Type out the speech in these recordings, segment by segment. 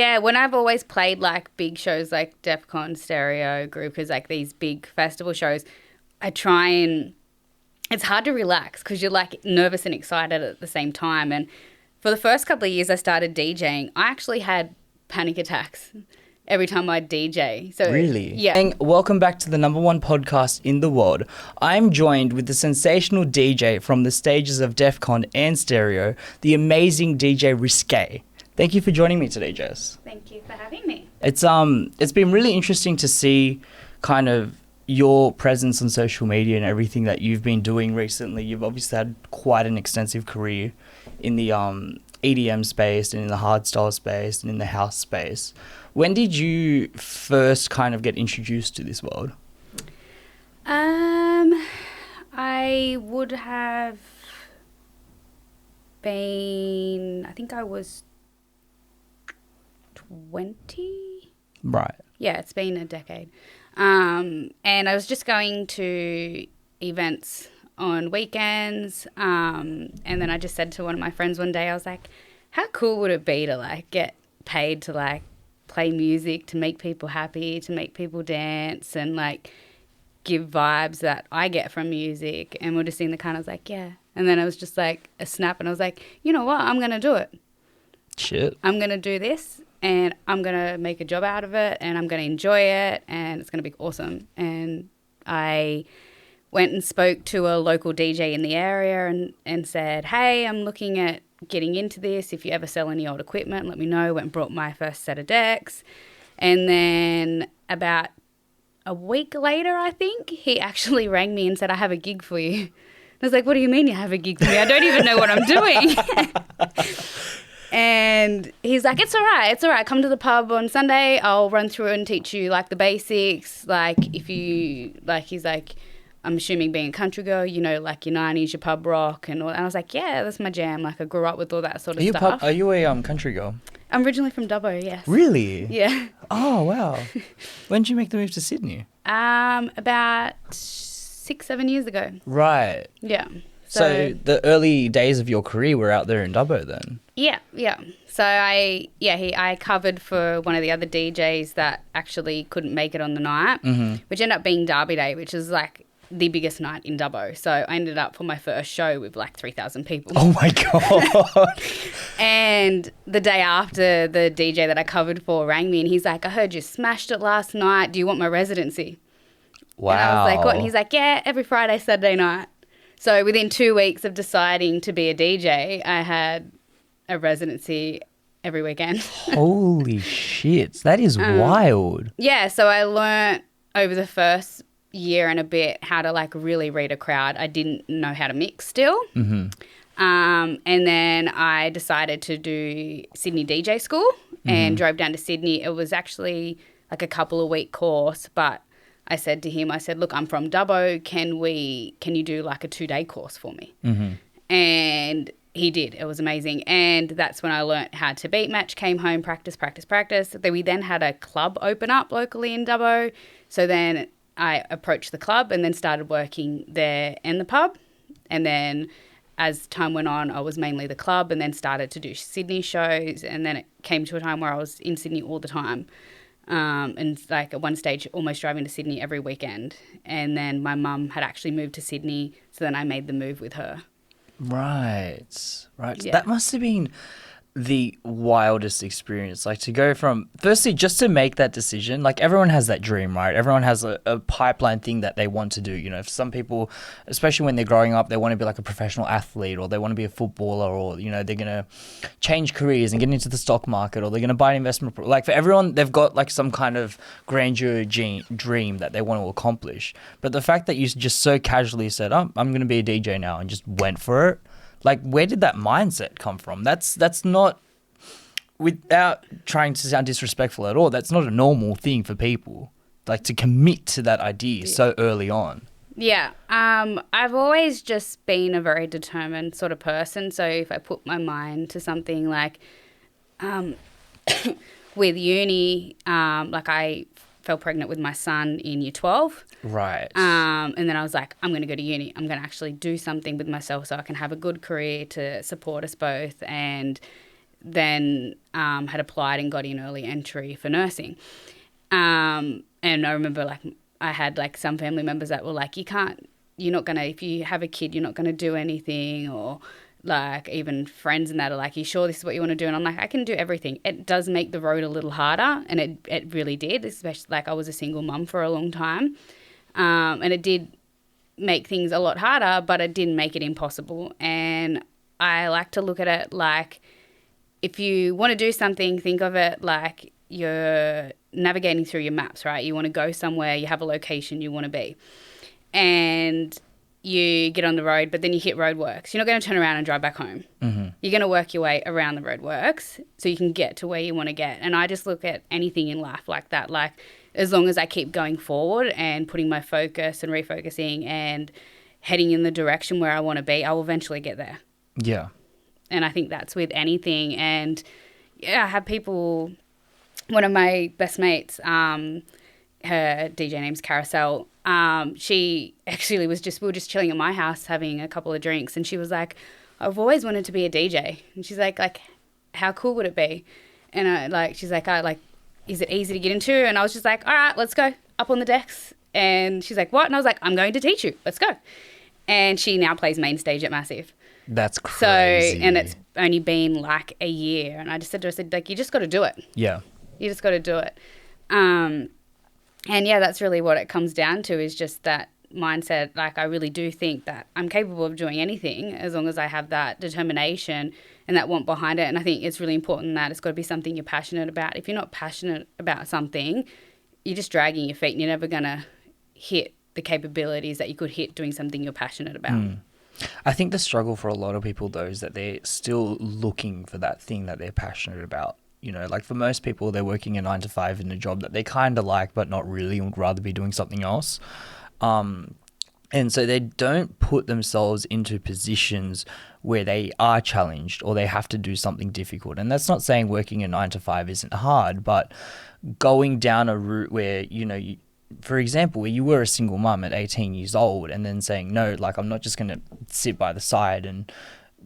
Yeah, when I've always played like big shows like Defqon, Stereo, Groupers, like these big festival shows, I try and it's hard to relax because you're like nervous and excited at the same time. And for the first couple of years I started DJing, I actually had panic attacks every time I DJ. So Really? Yeah. And welcome back to the #1 podcast in the world. I'm joined with the sensational DJ from the stages of Defqon and Stereo, the amazing DJ Risque. Thank you for joining me today, Jess. Thank you for having me. It's been really interesting to see kind of your presence on social media and everything that you've been doing recently. You've obviously had quite an extensive career in the EDM space and in the hardstyle space and in the house space. When did you first kind of get introduced to this world? I would have been, I think I was 20. Right. Yeah, it's been a decade. And I was just going to events on weekends. And then I just said to one of my friends one day, I was like, how cool would it be to like get paid to like play music, to make people happy, to make people dance and like give vibes that I get from music. And we're just in the car and I was like, yeah. And then it was just like a snap and I was like, you know what? I'm going to do it. Shit. I'm going to do this and I'm going to make a job out of it and I'm going to enjoy it and it's going to be awesome. And I went and spoke to a local DJ in the area and said, hey, I'm looking at getting into this. If you ever sell any old equipment, let me know. Went and brought my first set of decks. And then about a week later, I think, he actually rang me and said, I have a gig for you. And I was like, what do you mean you have a gig for me? I don't even know what I'm doing. And he's like, it's all right. Come to the pub on Sunday. I'll run through and teach you like the basics. Like if you, like, he's like, I'm assuming being a country girl, you know, like your 90s, your pub rock and all. And I was like, yeah, that's my jam. Like I grew up with all that sort of stuff. Are you a country girl? I'm originally from Dubbo, yes. Really? Yeah. Oh, wow. When did you make the move to Sydney? About 6-7 years ago. Right. Yeah. So the early days of your career were out there in Dubbo then? Yeah. So I covered for one of the other DJs that actually couldn't make it on the night, which ended up being Derby Day, which is like the biggest night in Dubbo. So I ended up for my first show with like 3,000 people. Oh my God. And the day after, the DJ that I covered for rang me and he's like, I heard you smashed it last night. Do you want my residency? Wow. And I was like, what? And he's like, yeah, every Friday, Saturday night. So within 2 weeks of deciding to be a DJ, I had a residency every weekend. Holy shit. That is wild. Yeah, so I learnt over the first year and a bit how to like really read a crowd. I didn't know how to mix still. And then I decided to do Sydney DJ school and drove down to Sydney. It was actually like a couple of week course, but I said to him, look, I'm from Dubbo. Can you do like a 2-day course for me? And he did. It was amazing. And that's when I learnt how to beat match, came home, practice. We then had a club open up locally in Dubbo. So then I approached the club and then started working there and the pub. And then as time went on, I was mainly the club and then started to do Sydney shows. And then it came to a time where I was in Sydney all the time. And like at one stage almost driving to Sydney every weekend. And then my mum had actually moved to Sydney, so then I made the move with her. Right. Yeah. That must have been the wildest experience, like to go from, firstly, just to make that decision. Like everyone has that dream, right? Everyone has a pipeline thing that they want to do. You know, for some people, especially when they're growing up, they want to be like a professional athlete, or they want to be a footballer, or, you know, they're going to change careers and get into the stock market, or they're going to buy an investment. Like for everyone, they've got like some kind of grandeur dream that they want to accomplish. But the fact that you just so casually said, oh, I'm going to be a DJ now, and just went for it. Like, where did that mindset come from? That's not, without trying to sound disrespectful at all, that's not a normal thing for people, like to commit to that idea so early on. Yeah. I've always just been a very determined sort of person. So if I put my mind to something like with uni, like I fell pregnant with my son in year 12. Right. And then I was like, I'm going to go to uni. I'm going to actually do something with myself so I can have a good career to support us both. And then had applied and got in early entry for nursing. And I remember like I had like some family members that were like, you're not going to, if you have a kid, you're not going to do anything, or like even friends and that are like, you sure this is what you want to do? And I'm like, I can do everything. It does make the road a little harder, and it really did, especially like I was a single mum for a long time. And it did make things a lot harder, but it didn't make it impossible. And I like to look at it like, if you want to do something, think of it like you're navigating through your maps, right? You want to go somewhere, you have a location you want to be, and you get on the road, but then you hit roadworks. You're not going to turn around and drive back home. Mm-hmm. You're going to work your way around the roadworks so you can get to where you want to get. And I just look at anything in life like that. Like, as long as I keep going forward and putting my focus and refocusing and heading in the direction where I want to be, I will eventually get there. Yeah. And I think that's with anything. And yeah, I have people, one of my best mates, her DJ name's Carousel. She actually we were just chilling at my house having a couple of drinks, and she was like, I've always wanted to be a DJ. And she's like, how cool would it be? And she's like, is it easy to get into? And I was just like, all right, let's go up on the decks. And she's like, what? And I was like, I'm going to teach you. Let's go. And she now plays main stage at Masif. That's crazy. So, and it's only been like a year. And I just said to her, like, you just got to do it. Yeah. You just got to do it. And yeah, that's really what it comes down to, is just that mindset. Like, I really do think that I'm capable of doing anything as long as I have that determination and that want behind it. And I think it's really important that it's got to be something you're passionate about. If you're not passionate about something, you're just dragging your feet and you're never going to hit the capabilities that you could hit doing something you're passionate about. I think the struggle for a lot of people, though, is that they're still looking for that thing that they're passionate about. You know, like for most people, they're working a 9 to 5 in a job that they kind of like, but not really, and would rather be doing something else. And so they don't put themselves into positions where they are challenged or they have to do something difficult. And that's not saying working a 9 to 5 isn't hard, but going down a route where, you know, for example, where you were a single mum at 18 years old and then saying, no, like, I'm not just going to sit by the side and,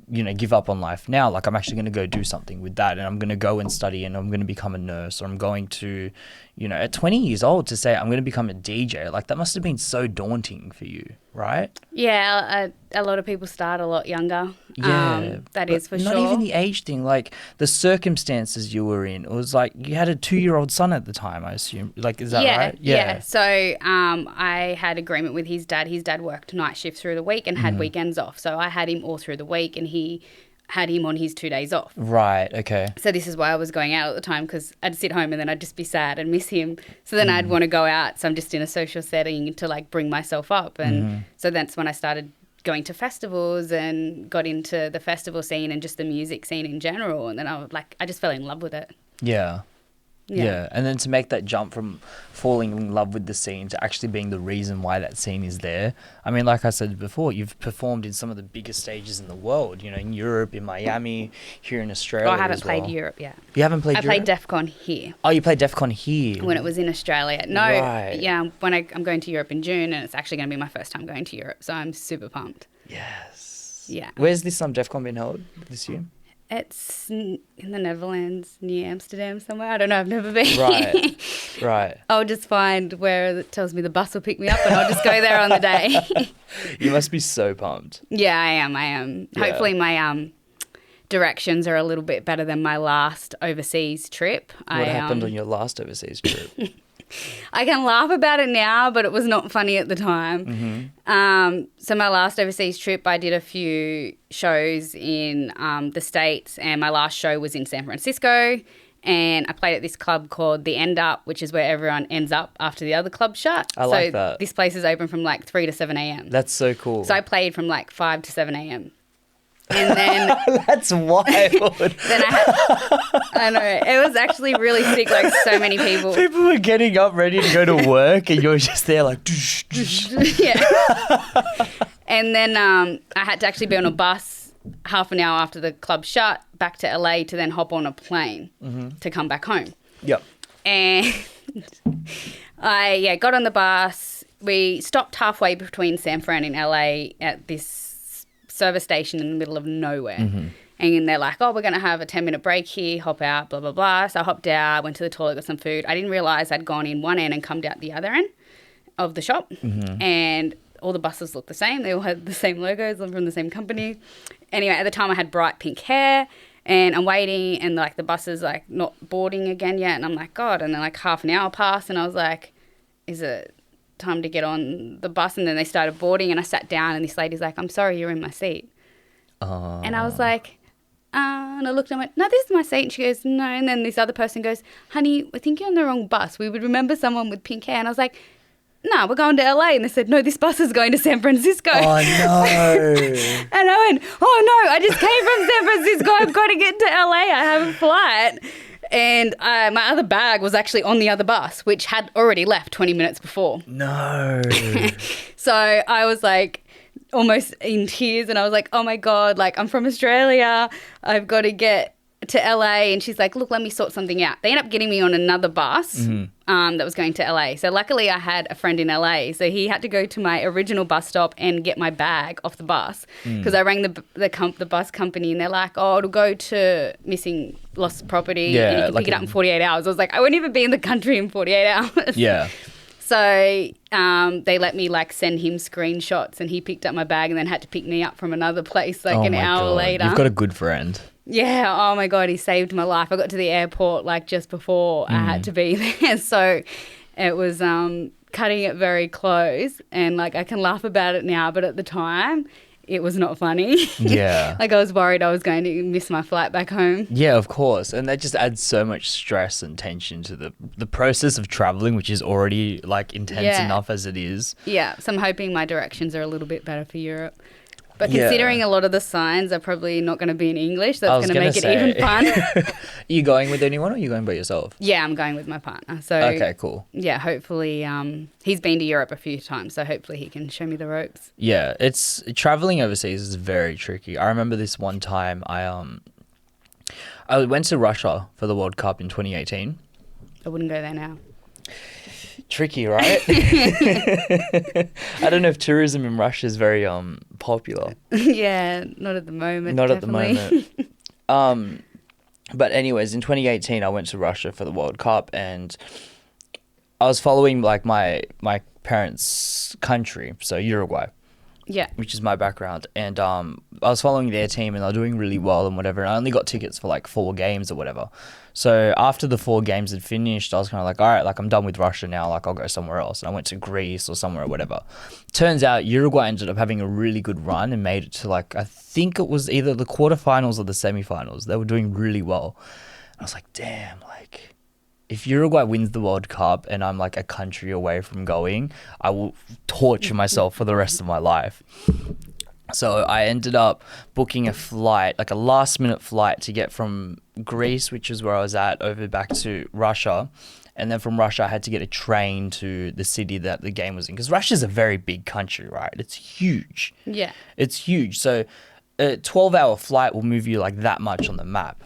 you know, give up on life now. Like, I'm actually going to go do something with that, and I'm going to go and study, and I'm going to become a nurse, or I'm going to, you know, at 20 years old to say I'm going to become a DJ. Like, that must have been so daunting for you, right? Yeah, a lot of people start a lot younger. Yeah, that is for not sure. Not even the age thing, like the circumstances you were in. It was like you had a 2-year-old son at the time, I assume. Like, is that right? Yeah. So I had agreement with his dad. His dad worked night shifts through the week and had weekends off. So I had him all through the week, and he had him on his 2 days off. Right, okay. So this is why I was going out at the time, because I'd sit home and then I'd just be sad and miss him. So then I'd want to go out. So I'm just in a social setting to like bring myself up. And so that's when I started going to festivals and got into the festival scene and just the music scene in general. And then I just fell in love with it. Yeah. And then to make that jump from falling in love with the scene to actually being the reason why that scene is there. I mean, like I said before, you've performed in some of the biggest stages in the world, you know, in Europe, in Miami, here in Australia. I haven't played Europe yet. You haven't played Europe? I played Defqon here. Oh, you played Defqon here? When it was in Australia. No, right. Yeah, when I'm going to Europe in June, and it's actually going to be my first time going to Europe, so I'm super pumped. Yes. Yeah. Where's this Defqon been held this year? It's in the Netherlands, near Amsterdam somewhere. I don't know. I've never been. Right. I'll just find where it tells me the bus will pick me up, and I'll just go there on the day. You must be so pumped. Yeah, I am. Yeah. Hopefully my directions are a little bit better than my last overseas trip. What happened on your last overseas trip? I can laugh about it now, but it was not funny at the time. So my last overseas trip, I did a few shows in the States, and my last show was in San Francisco, and I played at this club called The End Up, which is where everyone ends up after the other club shut. I like that. This place is open from like 3 to 7 a.m. That's so cool. So I played from like 5 to 7 a.m. And then that's wild. Then I know, it was actually really sick, like so many people. People were getting up ready to go to work, and you're just there like yeah. And then I had to actually be on a bus half an hour after the club shut back to LA to then hop on a plane to come back home. Yep. And I got on the bus. We stopped halfway between San Fran and LA at this service station in the middle of nowhere. And they're like, oh, we're going to have a 10-minute break here, hop out, blah, blah, blah. So I hopped out, went to the toilet, got some food. I didn't realise I'd gone in one end and come out the other end of the shop. And all the buses looked the same. They all had the same logos. I'm from the same company. Anyway, at the time I had bright pink hair and I'm waiting and like the bus is like not boarding again yet. And I'm like, God. And then like half an hour passed and I was like, is it time to get on the bus? And then they started boarding and I sat down and this lady's like, I'm sorry, you're in my seat. And I was like, and I looked and I went, no, this is my seat. And she goes, no. And then this other person goes, honey, I think you're on the wrong bus. We would remember someone with pink hair. And I was like, no, we're going to LA. And they said, no, this bus is going to San Francisco. Oh, no. And I went, oh, no, I just came from San Francisco. I've got to get to LA. I have a flight. And my other bag was actually on the other bus, which had already left 20 minutes before. No. So I was like almost in tears and I was like, oh, my God, like I'm from Australia. I've got to get to LA. And she's like, look, let me sort something out. They ended up getting me on another bus that was going to LA. So luckily I had a friend in LA. So he had to go to my original bus stop and get my bag off the bus because I rang the bus company and they're like, oh, it'll go to missing lost property and you can pick it up in 48 hours. I was like, I won't even be in the country in 48 hours. Yeah. So they let me like send him screenshots and he picked up my bag and then had to pick me up from another place like an hour later. You've got a good friend. Yeah. Oh my God. He saved my life. I got to the airport like just before I had to be there. So it was cutting it very close and like I can laugh about it now, but at the time it was not funny. Yeah. Like I was worried I was going to miss my flight back home. Yeah, of course. And that just adds so much stress and tension to the process of traveling, which is already like intense enough as it is. Yeah. So I'm hoping my directions are a little bit better for Europe. But considering a lot of the signs are probably not going to be in English, that's going to make it even fun. Are you going with anyone or are you going by yourself? Yeah, I'm going with my partner. So okay, cool. Yeah, hopefully he's been to Europe a few times, so hopefully he can show me the ropes. Yeah, it's traveling overseas is very tricky. I remember this one time I went to Russia for the World Cup in 2018. I wouldn't go there now. Tricky, right? I don't know if tourism in Russia is very popular. Yeah, not at the moment. Not definitely. At the moment. But anyways, in 2018, I went to Russia for the World Cup, and I was following like my parents' country, so Uruguay. Yeah. Which is my background. And I was following their team and they were doing really well and whatever. And I only got tickets for like 4 games or whatever. So after the 4 games had finished, I was kind of like, all right, like I'm done with Russia now. Like I'll go somewhere else. And I went to Greece or somewhere or whatever. Turns out Uruguay ended up having a really good run and made it to like, I think it was either the quarterfinals or the semifinals. They were doing really well. I was like, damn, like if Uruguay wins the World Cup and I'm like a country away from going, I will torture myself for the rest of my life. So I ended up booking a flight, like a last minute flight to get from Greece, which is where I was at, over back to Russia. And then from Russia, I had to get a train to the city that the game was in. Because Russia's a very big country, right? It's huge. Yeah. It's huge. So a 12-hour flight will move you like that much on the map.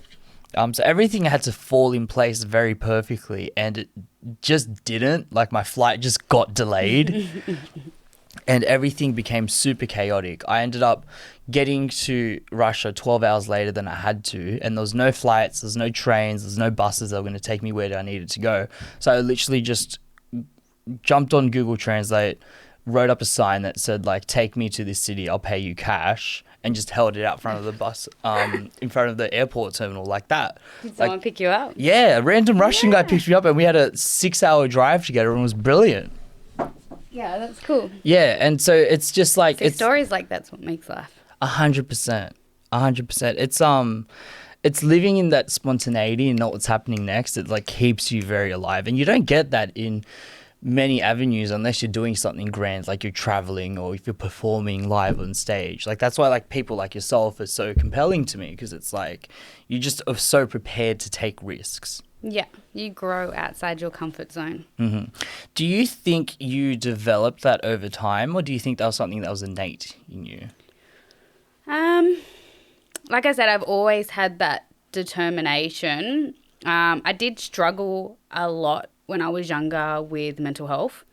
So everything had to fall in place very perfectly, and it just didn't. Like my flight just got delayed, and everything became super chaotic. I ended up getting to Russia 12 hours later than I had to, and there was no flights, there's no trains, there's no buses that were going to take me where I needed to go. So I literally just jumped on Google Translate, wrote up a sign that said like, take me to this city, I'll pay you cash, and just held it out front of the bus, in front of the airport terminal like that. Did someone pick you up? Yeah, a random Russian guy picked me up and we had a 6-hour drive together and it was brilliant. Yeah, that's cool. Yeah, and so it's just like... So stories like that's what makes life. 100%. 100%. It's living in that spontaneity and not what's happening next. It like keeps you very alive. And you don't get that in many avenues unless you're doing something grand, like you're traveling or if you're performing live on stage. Like that's why like people like yourself are so compelling to me, because it's like you just are so prepared to take risks. Yeah, you grow outside your comfort zone. Mm-hmm. Do you think you developed that over time, or do you think that was something that was innate in you? Like I said, I've always had that determination. I did struggle a lot when I was younger with mental health,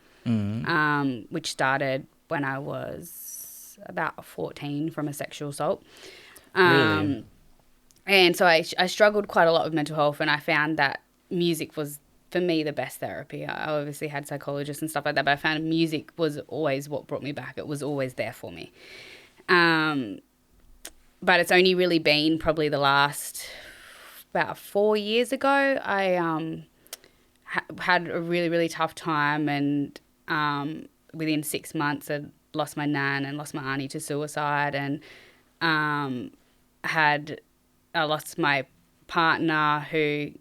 which started when I was about 14 from a sexual assault. Really? And so I struggled quite a lot with mental health, and I found that music was, for me, the best therapy. I obviously had psychologists and stuff like that, but I found music was always what brought me back. It was always there for me. But it's only really been probably the last about 4 years ago, I had a really, really tough time, and within 6 months I lost my nan and lost my auntie to suicide, and I lost my partner who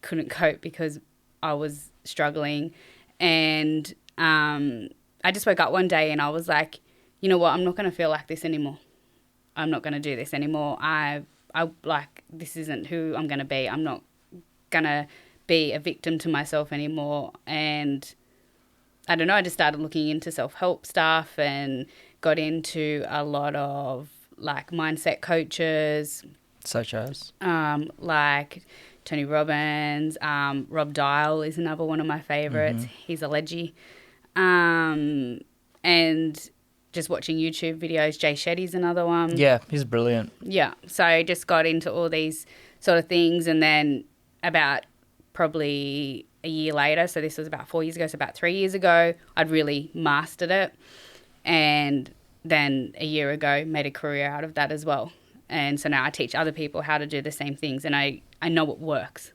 couldn't cope because I was struggling. And I just woke up one day and I was like, you know what, I'm not going to feel like this anymore. I'm not going to do this anymore. I like, this isn't who I'm going to be. I'm not going to be a victim to myself anymore. And I don't know, I just started looking into self-help stuff and got into a lot of like mindset coaches. Such as? Like Tony Robbins, Rob Dial is another one of my favourites. Mm-hmm. He's a leggy. And just watching YouTube videos. Jay Shetty's another one. Yeah, he's brilliant. Yeah. So I just got into all these sort of things, and then about probably a year later, so this was about 4 years ago, so about 3 years ago, I'd really mastered it. And then a year ago, made a career out of that as well. And so now I teach other people how to do the same things, and I know it works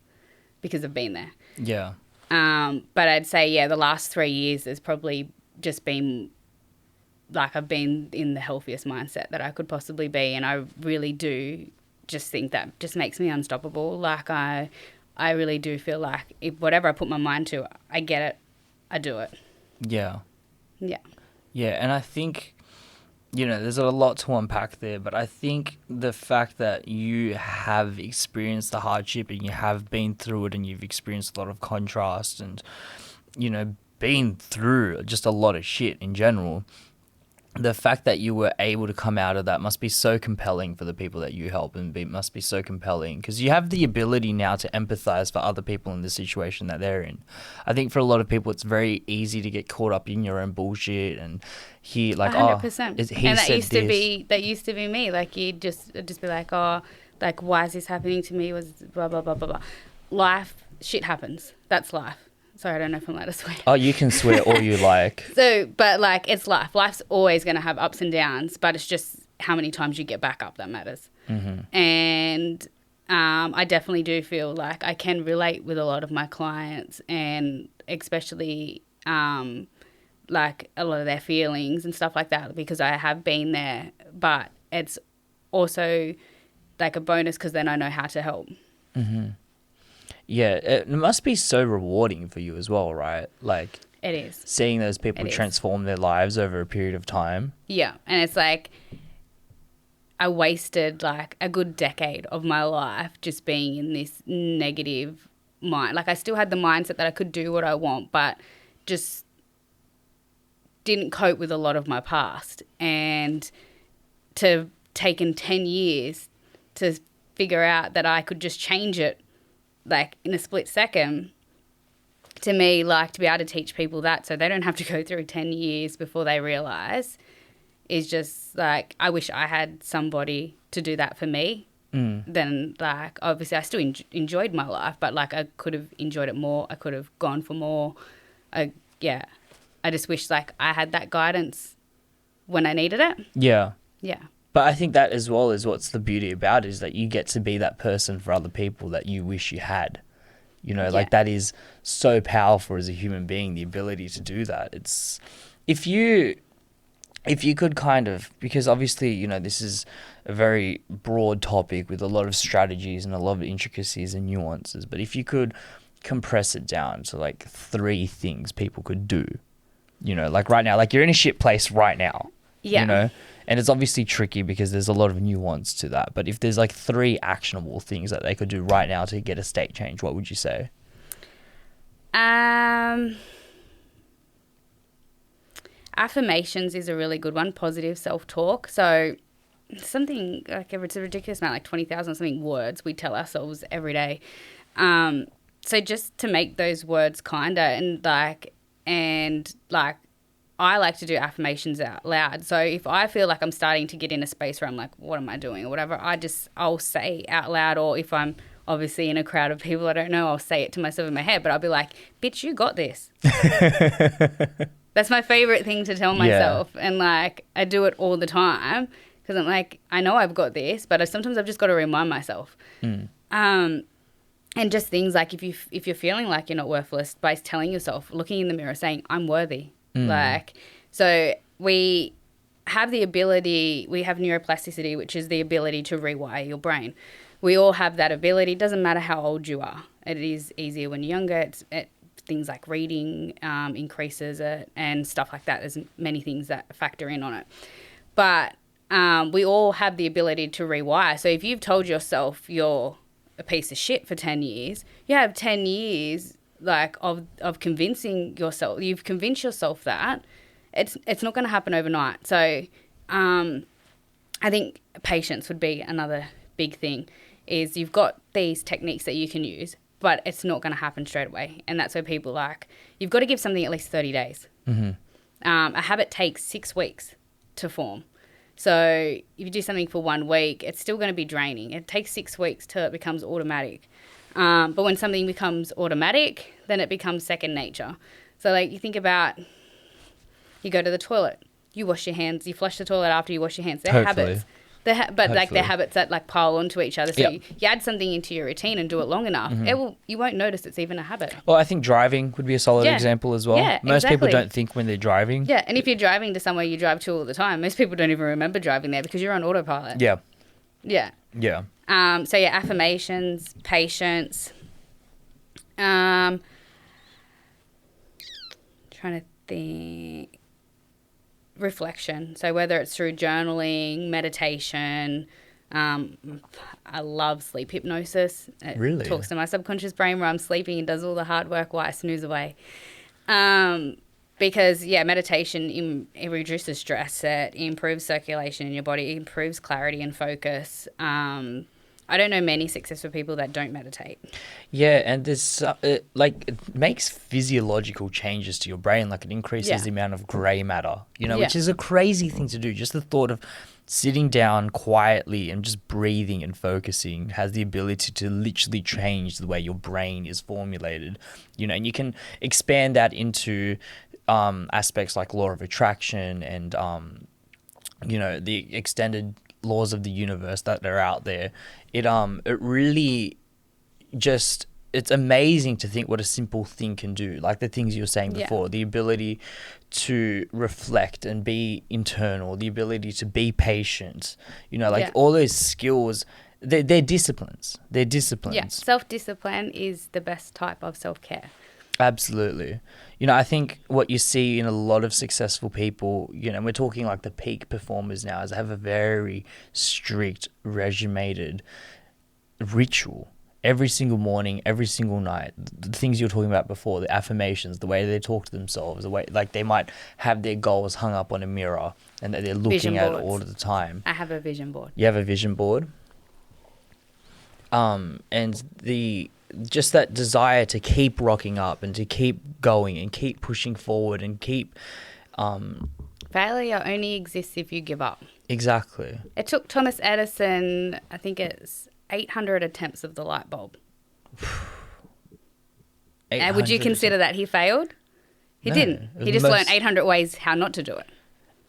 because I've been there. Yeah. But I'd say, yeah, the last 3 years has probably just been like I've been in the healthiest mindset that I could possibly be, and I really do just think that just makes me unstoppable. Like I really do feel like if whatever I put my mind to, I get it, I do it. Yeah. Yeah. Yeah, and I think, you know, there's a lot to unpack there, but I think the fact that you have experienced the hardship and you have been through it and you've experienced a lot of contrast and, you know, been through just a lot of shit in general, the fact that you were able to come out of that must be so compelling for the people that you help, and must be so compelling because you have the ability now to empathize for other people in the situation that they're in. I think for a lot of people, it's very easy to get caught up in your own bullshit and hear like, 100%. And that used to be me. Like you'd just be like, oh, like why is this happening to me? Was blah blah blah blah blah. Life, shit happens. That's life. Sorry, I don't know if I'm allowed to swear. Oh, you can swear all you like. So, but like it's life. Life's always going to have ups and downs, but it's just how many times you get back up that matters. Mm-hmm. And I definitely do feel like I can relate with a lot of my clients, and especially like a lot of their feelings and stuff like that, because I have been there. But it's also like a bonus because then I know how to help. Mm-hmm. Yeah, it must be so rewarding for you as well, right? Like it is. Seeing those people transform their lives over a period of time. Yeah, and it's like I wasted like a good decade of my life just being in this negative mind. Like I still had the mindset that I could do what I want, but just didn't cope with a lot of my past. And to taken 10 years to figure out that I could just change it like in a split second, to me, like to be able to teach people that so they don't have to go through 10 years before they realise, is just like I wish I had somebody to do that for me. Then like obviously I still enjoyed my life, but like I could have enjoyed it more. I could have gone for more. I just wish like I had that guidance when I needed it. Yeah. Yeah. But I think that as well is what's the beauty about it, is that you get to be that person for other people that you wish you had. You know, like that is so powerful as a human being, the ability to do that. It's if you could kind of, because obviously, you know, this is a very broad topic with a lot of strategies and a lot of intricacies and nuances, but if you could compress it down to like 3 things people could do, you know, like right now, like you're in a shit place right now, you know, and it's obviously tricky because there's a lot of nuance to that. But if there's like 3 actionable things that they could do right now to get a state change, what would you say? Affirmations is a really good one. Positive self-talk. So something like it's a ridiculous amount, like 20,000 something words we tell ourselves every day. So just to make those words kinder and like I like to do affirmations out loud. So if I feel like I'm starting to get in a space where I'm like, what am I doing or whatever, I'll say out loud, or if I'm obviously in a crowd of people I don't know, I'll say it to myself in my head, but I'll be like, bitch, you got this. That's my favorite thing to tell myself. Yeah. And like, I do it all the time because I'm like, I know I've got this, but sometimes I've just got to remind myself. And just things like if you're feeling like you're not worthless, by telling yourself, looking in the mirror, saying, I'm worthy. Like, so we have the ability, we have neuroplasticity, which is the ability to rewire your brain. We all have that ability. It doesn't matter how old you are. It is easier when you're younger. Things like reading increases it and stuff like that. There's many things that factor in on it. But we all have the ability to rewire. So if you've told yourself you're a piece of shit for 10 years, you have 10 years like of convincing yourself. You've convinced yourself that it's not going to happen overnight. So I think patience would be another big thing, is you've got these techniques that you can use, but it's not going to happen straight away. And that's where people like, you've got to give something at least 30 days. A habit takes 6 weeks to form. So if you do something for 1 week, it's still going to be draining. It takes 6 weeks till it becomes automatic. But when something becomes automatic, then it becomes second nature. So like you think about, you go to the toilet, you wash your hands, you flush the toilet after you wash your hands. They're habits. Like they're habits that like pile onto each other. So you add something into your routine and do it long enough, you won't notice it's even a habit. Well, I think driving would be a solid example as well. Yeah, most people don't think when they're driving. Yeah, and if you're driving to somewhere you drive to all the time, most people don't even remember driving there because you're on autopilot. Yeah. Yeah. Yeah. So yeah, affirmations, patience. Trying to think. Reflection. So whether it's through journaling, meditation, I love sleep hypnosis. It really talks to my subconscious brain where I'm sleeping and does all the hard work while I snooze away. Because meditation it reduces stress, it improves circulation in your body, it improves clarity and focus. I don't know many successful people that don't meditate. Yeah, and this it makes physiological changes to your brain. Like it increases the amount of grey matter, which is a crazy thing to do. Just the thought of sitting down quietly and just breathing and focusing has the ability to literally change the way your brain is formulated. And you can expand that into aspects like law of attraction and the extended laws of the universe that are out there. It really just, it's amazing to think what a simple thing can do. Like the things you were saying before, the ability to reflect and be internal, the ability to be patient, all those skills, they're disciplines. They're disciplines. Yeah, self-discipline is the best type of self-care. Absolutely. I think what you see in a lot of successful people, and we're talking like the peak performers now, is they have a very strict, regimented ritual every single morning, every single night. The things you were talking about before, the affirmations, the way they talk to themselves, the way like they might have their goals hung up on a mirror and that they're looking at it all the time. I have a vision board. You have a vision board? And just that desire to keep rocking up and to keep going and keep pushing forward and keep... Failure only exists if you give up. Exactly. It took Thomas Edison, I think it's 800 attempts of the light bulb. And would you consider that he failed? He didn't. He just learned 800 ways how not to do it.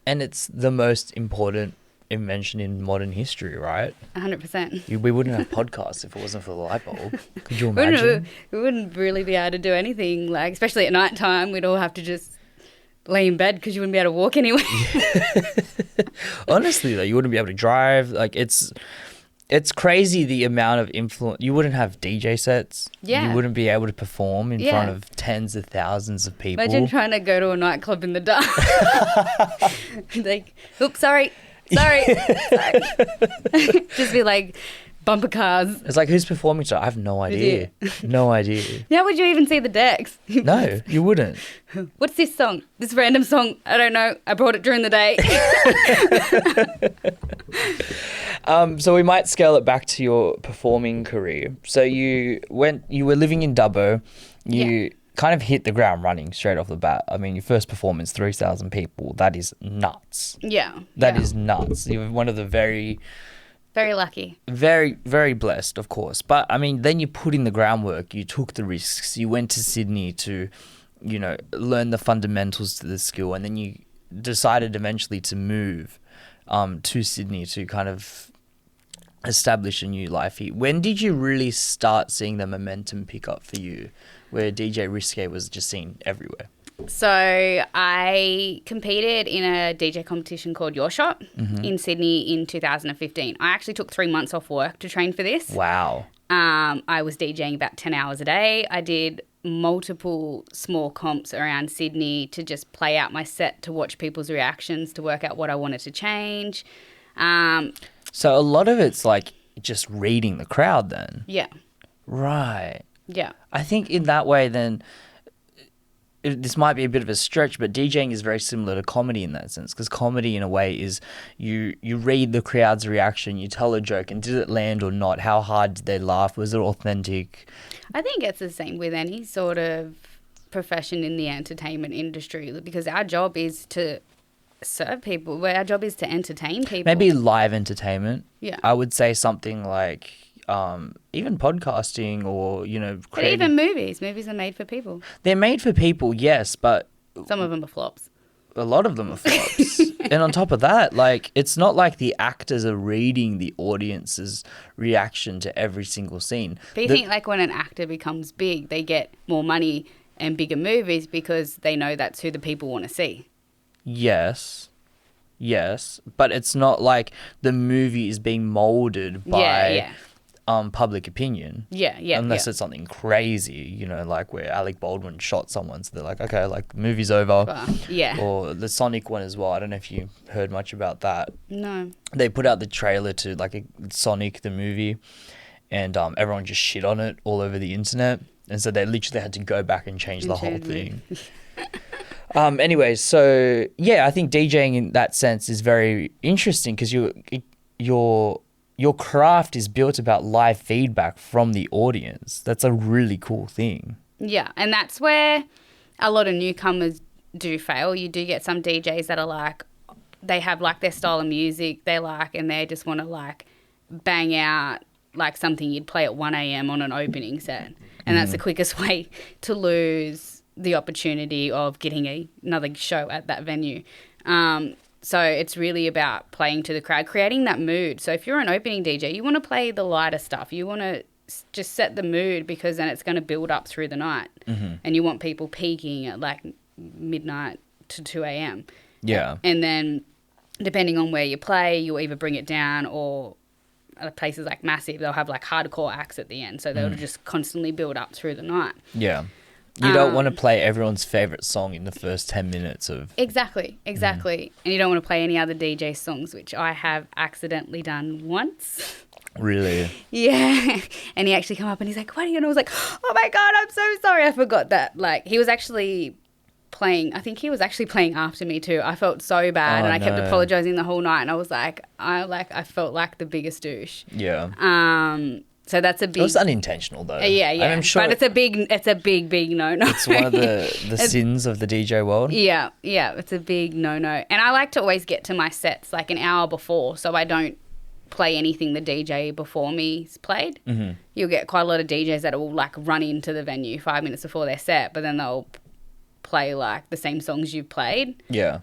And it's the most important invention in modern history, right? 100%. We wouldn't have podcasts if it wasn't for the light bulb. Could you imagine? We wouldn't really be able to do anything, like especially at night time. We'd all have to just lay in bed because you wouldn't be able to walk anywhere. Honestly, though, you wouldn't be able to drive. Like it's crazy the amount of influence. You wouldn't have DJ sets. Yeah. You wouldn't be able to perform in front of tens of thousands of people. Imagine trying to go to a nightclub in the dark. Like, oops, sorry. Just be like bumper cars. It's like, who's performing tonight? I have no idea. No idea. How would you even see the decks? No, you wouldn't. What's this song? This random song? I don't know. I brought it during the day. So we might scale it back to your performing career. So you were living in Dubbo. You kind of hit the ground running straight off the bat. I mean, your first performance, 3,000 people, that is nuts. Yeah. That is nuts. You're one of the very lucky. Very, very blessed, of course. But, I mean, then you put in the groundwork. You took the risks. You went to Sydney to, you know, learn the fundamentals to the skill. And then you decided eventually to move to Sydney to kind of establish a new life here. When did you really start seeing the momentum pick up for you, where DJ Risque was just seen everywhere? So I competed in a DJ competition called Your Shot in Sydney in 2015. I actually took 3 months off work to train for this. Wow. I was DJing about 10 hours a day. I did multiple small comps around Sydney to just play out my set, to watch people's reactions, to work out what I wanted to change. So a lot of it's like just reading the crowd then. Yeah. Right. Yeah. I think in that way then, this might be a bit of a stretch, but DJing is very similar to comedy in that sense, because comedy in a way is you read the crowd's reaction, you tell a joke, and did it land or not? How hard did they laugh? Was it authentic? I think it's the same with any sort of profession in the entertainment industry, because our job is to serve people. Our job is to entertain people. Maybe live entertainment. Yeah. I would say something like even podcasting or, you know, but even movies. Movies are made for people. They're made for people, yes, but some of them are flops. A lot of them are flops. And on top of that, like, it's not like the actors are reading the audience's reaction to every single scene. But you think, like, when an actor becomes big, they get more money and bigger movies because they know that's who the people want to see. Yes, but it's not like the movie is being molded by public opinion. Unless it's something crazy, you know, like where Alec Baldwin shot someone, so they're like, okay, like the movie's over. Or the Sonic one as well. I don't know if you heard much about that. No. They put out the trailer to like Sonic the movie, and everyone just shit on it all over the internet, and so they literally had to go back and change the whole thing. Anyway, so yeah, I think DJing in that sense is very interesting because your craft is built about live feedback from the audience. That's a really cool thing. Yeah, and that's where a lot of newcomers do fail. You do get some DJs that are like, they have like their style of music they like, and they just want to like bang out like something you'd play at 1 a.m. on an opening set. And that's the quickest way to lose the opportunity of getting another show at that venue. So it's really about playing to the crowd, creating that mood. So if you're an opening DJ, you want to play the lighter stuff. You want to just set the mood, because then it's going to build up through the night. And you want people peaking at like midnight to 2 a.m. Yeah. And then depending on where you play, you'll either bring it down, or places like Masif, they'll have like hardcore acts at the end. So they'll just constantly build up through the night. Yeah. You don't want to play everyone's favourite song in the first 10 minutes of... Exactly. And you don't want to play any other DJ songs, which I have accidentally done once. Really? Yeah. And he actually come up and he's like, what are you? And I was like, oh my God, I'm so sorry. I forgot that. Like, he was actually playing, I think he was actually playing after me too. I felt so bad, and I kept apologising the whole night. And I was like, I felt like the biggest douche. Yeah. So that's a big... It was unintentional though. Yeah. I'm sure but it's a big no-no. It's one of the sins of the DJ world. Yeah, it's a big no-no. And I like to always get to my sets like an hour before, so I don't play anything the DJ before me's played. You'll get quite a lot of DJs that will like run into the venue 5 minutes before their set, but then they'll play like the same songs you've played. Yeah.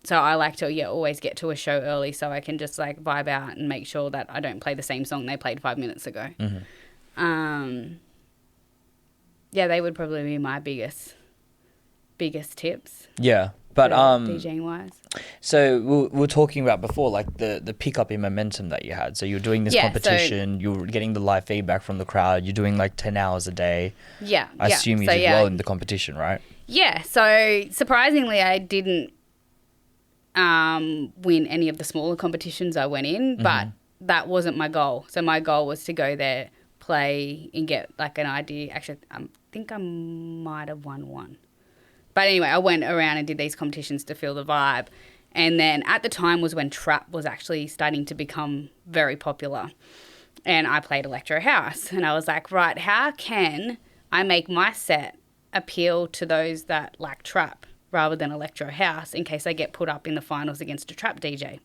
So I like to always get to a show early, so I can just like vibe out and make sure that I don't play the same song they played 5 minutes ago. Yeah, they would probably be my biggest tips. Yeah, but DJing wise. So we were talking about before, like the pickup in momentum that you had. So you're doing this competition, you're getting the live feedback from the crowd. You're doing like 10 hours a day. Yeah. I assume you did well in the competition, right? Yeah. So surprisingly, I didn't win any of the smaller competitions I went in, but that wasn't my goal. So my goal was to go there, play, and get like an idea. Actually, I think I might have won one. But anyway, I went around and did these competitions to feel the vibe. And then at the time was when trap was actually starting to become very popular. And I played electro house. And I was like, right, how can I make my set appeal to those that like trap rather than electro house in case I get put up in the finals against a trap DJ.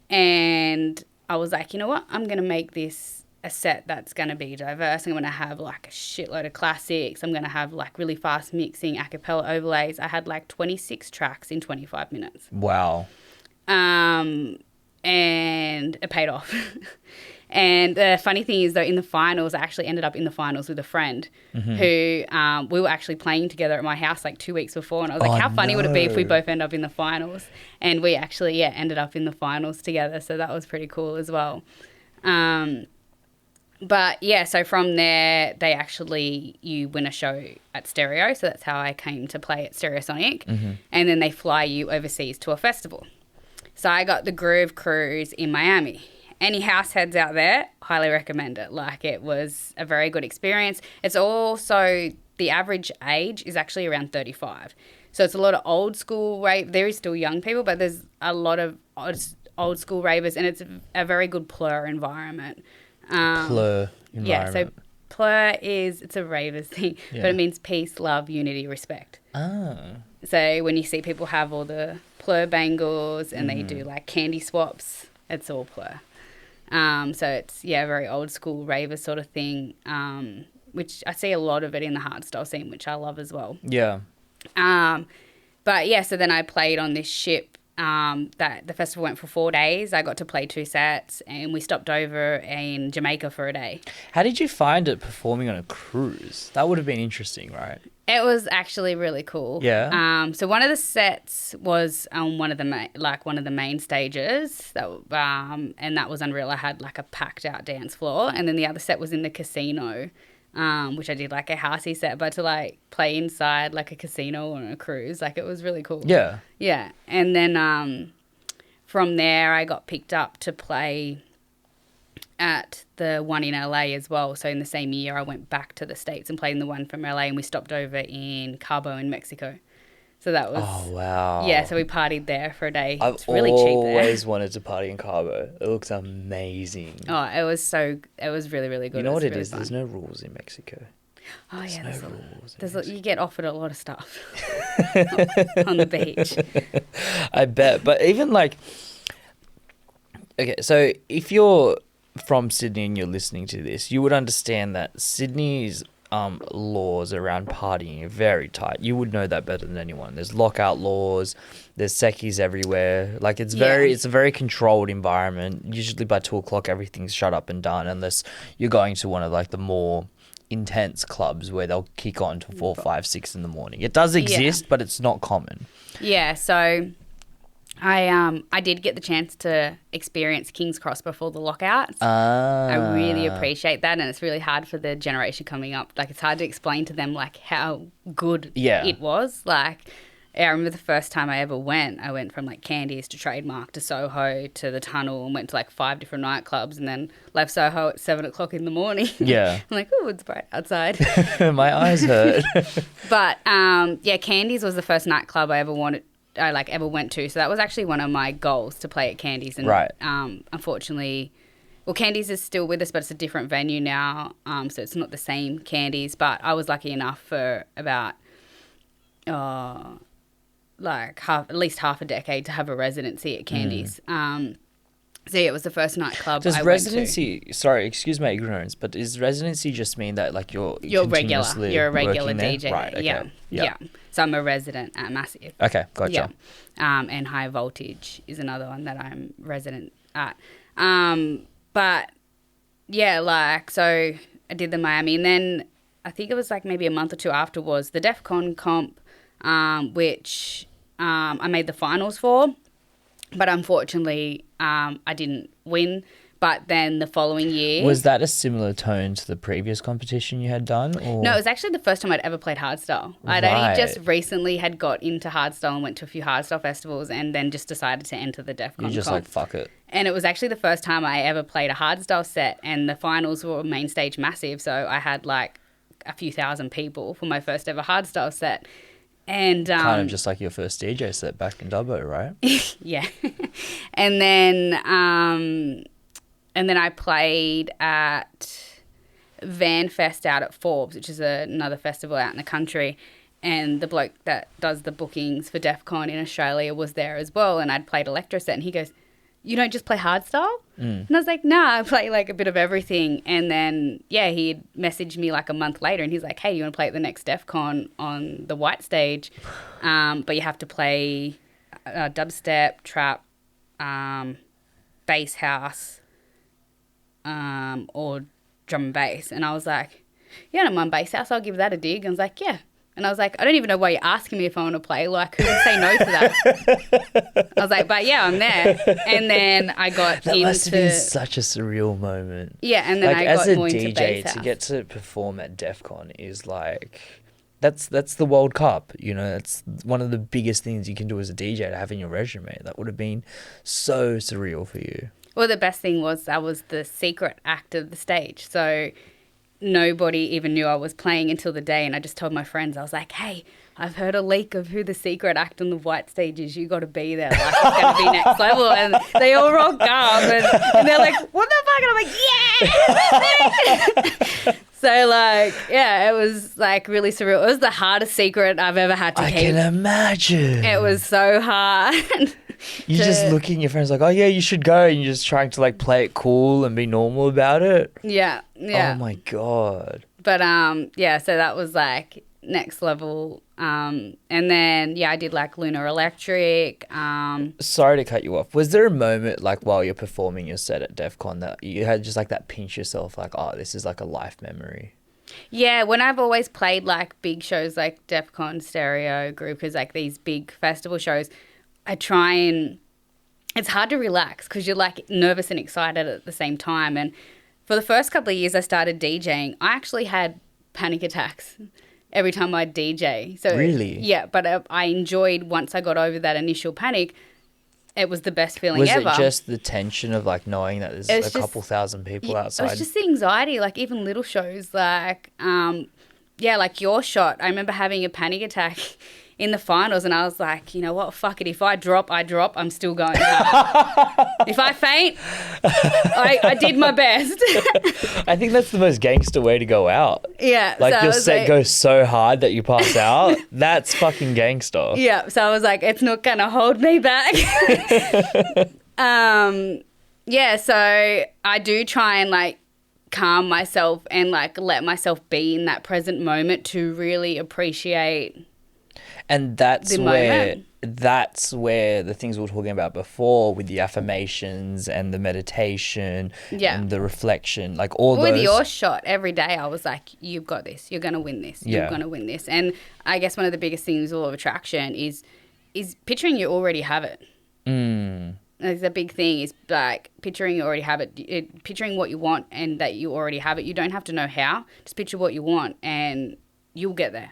And I was like, you know what? I'm going to make this a set that's going to be diverse. I'm going to have like a shitload of classics. I'm going to have like really fast mixing, a cappella overlays. I had like 26 tracks in 25 minutes. Wow. And it paid off. And the funny thing is, though, in the finals, I actually ended up in the finals with a friend who we were actually playing together at my house like 2 weeks before. And I was like, how funny would it be if we both end up in the finals? And we actually, ended up in the finals together. So that was pretty cool as well. But, yeah, so from there, you win a show at Stereo. So that's how I came to play at Stereosonic. And then they fly you overseas to a festival. So I got the Groove Cruise in Miami. Any house heads out there, highly recommend it. Like, it was a very good experience. It's also, the average age is actually around 35. So it's a lot of old school rave. There is still young people, but there's a lot of old school ravers, and it's a very good plur environment. Plur environment. Yeah, so plur it's a ravers thing, but it means peace, love, unity, respect. So when you see people have all the plur bangles and they do like candy swaps, it's all plur. So it's, very old school raver sort of thing, which I see a lot of it in the hardstyle scene, which I love as well. Yeah. But yeah, so then I played on this ship, that the festival went for 4 days. I got to play 2 sets and we stopped over in Jamaica for a day. How did you find it performing on a cruise? That would have been interesting, right? It was actually really cool. Yeah. So one of the sets was on one of the main stages, and that was unreal. I had like a packed out dance floor, and then the other set was in the casino, which I did like a housey set, but to like play inside like a casino on a cruise, like it was really cool. Yeah. Yeah, and then from there I got picked up to play at the one in LA as well. So in the same year I went back to the States and played in the one from LA, and we stopped over in Cabo in Mexico. So that was... Oh, wow. Yeah, so we partied there for a day. It's really cheap there. I've always wanted to party in Cabo. It looks amazing. Oh, it was really, really good. You know what it really is? fun. There's no rules in Mexico. Oh, yeah. There's no rules. You get offered a lot of stuff on the beach. I bet. But even like... Okay, so if you're from Sydney and you're listening to this, you would understand that Sydney's laws around partying are very tight. You would know that better than anyone. There's lockout laws, there's secchies everywhere. Like it's a very controlled environment. Usually by 2:00 everything's shut up and done, unless you're going to one of like the more intense clubs where they'll kick on to 4, 5, 6 in the morning. It does exist, but it's not common. Yeah, so I did get the chance to experience King's Cross before the lockouts. I really appreciate that, and it's really hard for the generation coming up. Like, it's hard to explain to them like how good it was. Like, I remember the first time I ever went. I went from like Candies to Trademark to Soho to the Tunnel, and went to like 5 different nightclubs, and then left Soho at 7:00 in the morning. Yeah, I'm like, oh, it's bright outside. My eyes hurt. But Candies was the first nightclub I ever went to. So that was actually one of my goals, to play at Candies. And unfortunately, well, Candies is still with us, but it's a different venue now. So it's not the same Candies. But I was lucky enough for about at least half a decade to have a residency at Candies. So yeah, it was the first nightclub I went to. Sorry, excuse my ignorance, but does residency just mean that like you're regular DJ? Right, okay. Yeah. So I'm a resident at Masif. Okay, gotcha. Yeah. And High Voltage is another one that I'm resident at. But yeah, so I did the Miami, and then I think it was like maybe a month or two after was the Defqon comp, which I made the finals for. But unfortunately, I didn't win. But then the following year... Was that a similar tone to the previous competition you had done? Or? No, it was actually the first time I'd ever played hardstyle. I'd only just recently had got into hardstyle and went to a few hardstyle festivals, and then just decided to enter the Defqon You're just comp. like, fuck it. And it was actually the first time I ever played a hardstyle set, and the finals were main stage massive. So I had like a few thousand people for my first ever hardstyle set. And kind of just like your first DJ set back in Dubbo, right? Yeah. And then I played at Van Fest out at Forbes, which is another festival out in the country. And the bloke that does the bookings for Defqon in Australia was there as well. And I'd played electro set, and he goes, "You don't just play hardstyle?" And I was like, "Nah, I play like a bit of everything." And then, yeah, he'd messaged me like a month later, and he's like, "Hey, you want to play at the next Defqon on the white stage? But you have to play dubstep, trap, bass house, or drum and bass." And I was like, "Yeah, I don't mind bass house. I'll give that a dig." And I was like, "Yeah." And I was like, "I don't even know why you're asking me if I want to play. Like, who would say no to that?" I was like, "But yeah, I'm there." And then I got that into... must have been such a surreal moment. Yeah, and then like, I got as a more into DJ, bass house. to get to perform at Defqon is like... That's the World Cup, you know. That's one of the biggest things you can do as a DJ, to have in your resume. That would have been so surreal for you. Well, the best thing was I was the secret act of the stage. So nobody even knew I was playing until the day. And I just told my friends, I was like, "Hey, I've heard a leak of who the secret act on the white stage is. You got to be there. Like, it's going to be next level." And they all rock up and they're like, "What the fuck?" And I'm like, "Yeah!" So, like, yeah, it was, like, really surreal. It was the hardest secret I've ever had to keep. I can imagine. It was so hard. You just look at your friends like, "Oh, yeah, you should go." And you're just trying to, like, play it cool and be normal about it. Yeah. Oh, my God. But, yeah, so that was, like, next level. And then, yeah, I did, like, Lunar Electric. Sorry to cut you off. Was there a moment, like, while you're performing your set at Defqon that you had just, like, that pinch yourself, like, "Oh, this is, like, a life memory"? Yeah, when I've always played, like, big shows like Defqon, Stereo, Groupers, like, these big festival shows, I try and... It's hard to relax because you're, like, nervous and excited at the same time. And for the first couple of years I started DJing, I actually had panic attacks every time I DJ. So Really? Yeah, but I enjoyed, once I got over that initial panic, it was the best feeling ever. Was it just the tension of, like, knowing that there's a couple thousand people outside? It was just the anxiety, like, even little shows, like, yeah, like your shot. I remember having a panic attack in the finals, and I was like, "You know what, fuck it. If I drop, I drop. I'm still going hard. If I faint, I did my best." I think that's the most gangster way to go out. Yeah. Like, so your set goes so hard that you pass out. That's fucking gangster. Yeah. So I was like, it's not going to hold me back. Yeah. So I do try and, like, calm myself and, like, let myself be in that present moment to really appreciate... And that's where the things we were talking about before, with the affirmations and the meditation and the reflection, like all those. With your shot every day, I was like, "You've got this. You're going to win this. You're going to win this." And I guess one of the biggest things, law of attraction, is picturing you already have it. Like, the big thing is, like, picturing you already have it, picturing what you want and that you already have it. You don't have to know how. Just picture what you want and you'll get there.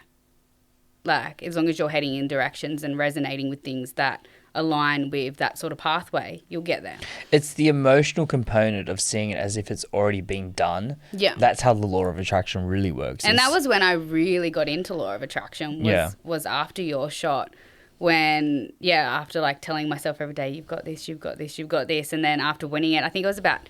Like, as long as you're heading in directions and resonating with things that align with that sort of pathway, you'll get there. It's the emotional component of seeing it as if it's already been done. Yeah. That's how the law of attraction really works. And that was when I really got into law of attraction, was after your shot. When, after, like, telling myself every day, "You've got this, you've got this, you've got this." And then after winning it, I think it was about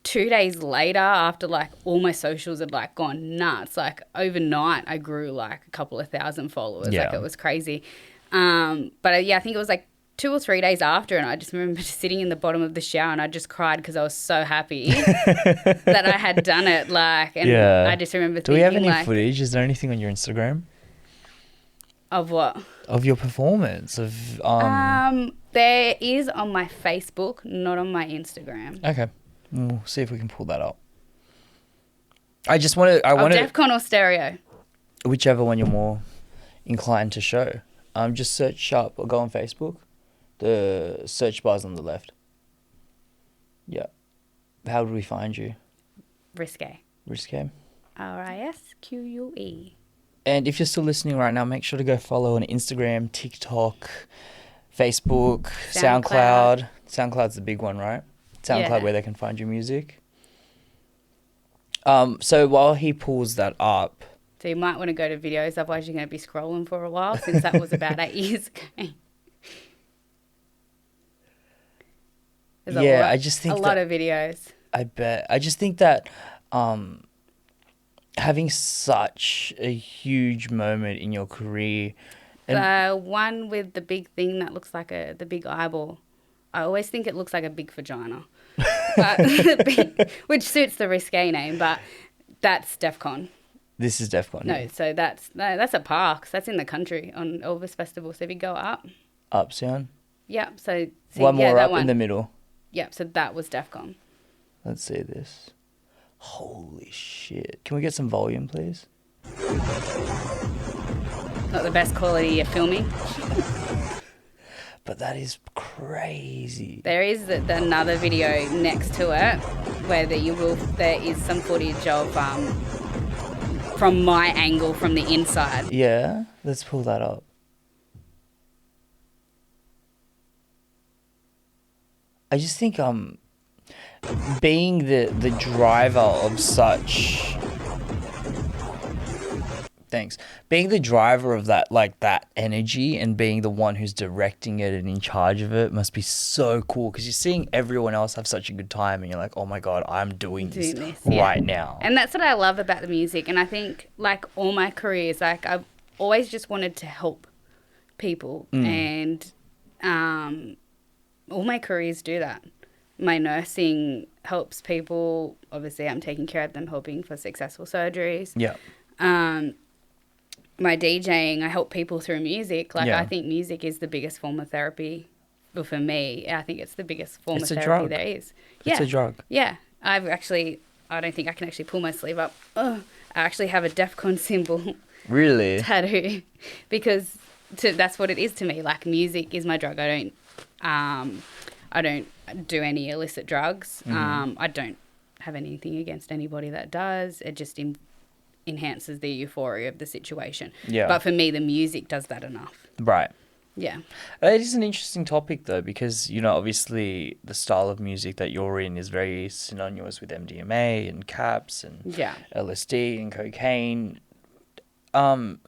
2 days later, after, like, all my socials had, like, gone nuts, like, overnight I grew, like, a couple of thousand followers. Like, it was crazy. But I think it was, like, 2 or 3 days after, and I just remember just sitting in the bottom of the shower and I just cried because I was so happy that I had done it. Like, and I just remember thinking, do we have any like, footage? Is there anything on your Instagram? Of what? Of your performance? There is on my Facebook, not on my Instagram. Okay. We'll see if we can pull that up. I just want to... Defqon or Stereo? Whichever one you're more inclined to show. Just search up or go on Facebook. The search bar's on the left. Yeah. How would we find you? Risque. Risque. RISQUE. And if you're still listening right now, make sure to go follow on Instagram, TikTok, Facebook, SoundCloud. SoundCloud's the big one, right? SoundCloud, where they can find your music. So while he pulls that up... So you might want to go to videos, otherwise you're going to be scrolling for a while, since that was about 8 years ago. There's I just think a lot of videos. I bet. I just think that having such a huge moment in your career. The one with the big thing that looks like the big eyeball. I always think it looks like a big vagina, which suits the Risque name, but that's Defqon. This is Defqon. No, so that's at Parks. That's in the country on Elvis Festival. So if you go up. Up, soon? Yeah, so... See, one more up one. in the middle. Yeah, so that was Defqon. Let's see this. Holy shit. Can we get some volume, please? Not the best quality of filming. But that is crazy. There is another video next to it where there is some footage of from my angle from the inside. Yeah, let's pull that up. I just think being the driver of such... Thanks. Being the driver of that, like that energy, and being the one who's directing it and in charge of it must be so cool, because you're seeing everyone else have such a good time and you're like, oh my God, I'm doing this right now. And that's what I love about the music. And I think like all my careers, like I've always just wanted to help people. And all my careers do that. My nursing helps people. Obviously, I'm taking care of them, helping for successful surgeries. Yeah. My DJing, I help people through music. Like, I think music is the biggest form of therapy. Well, for me, I think it's the biggest form of therapy there is. Yeah. It's a drug. Yeah. I don't think I can actually pull my sleeve up. I actually have a Defqon symbol. Really? Tattoo. Because that's what it is to me. Like, music is my drug. I don't do any illicit drugs. I don't have anything against anybody that does. It just enhances the euphoria of the situation. Yeah. But for me, the music does that enough. Right. Yeah. It is an interesting topic, though, because, you know, obviously the style of music that you're in is very synonymous with MDMA and CAPS and LSD and cocaine. And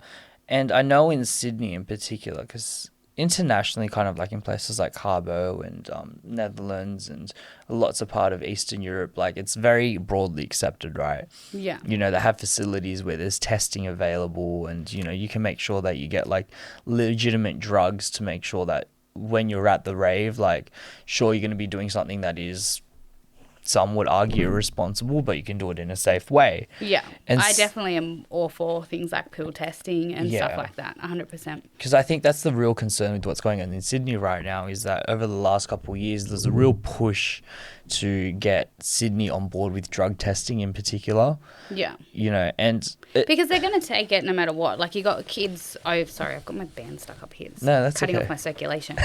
I know in Sydney in particular, because internationally, kind of like in places like Cabo and Netherlands and lots of part of Eastern Europe, like it's very broadly accepted, right? Yeah. You know, they have facilities where there's testing available, and, you know, you can make sure that you get like legitimate drugs to make sure that when you're at the rave, like, sure, you're going to be doing something that is, some would argue, irresponsible, but you can do it in a safe way. Yeah. And I definitely am all for things like pill testing and stuff like that, 100%. Because I think that's the real concern with what's going on in Sydney right now, is that over the last couple of years, there's a real push to get Sydney on board with drug testing in particular. Yeah. You know, and... because they're going to take it no matter what. Like, you got kids... Oh, sorry, I've got my band stuck up here. It's cutting off my circulation.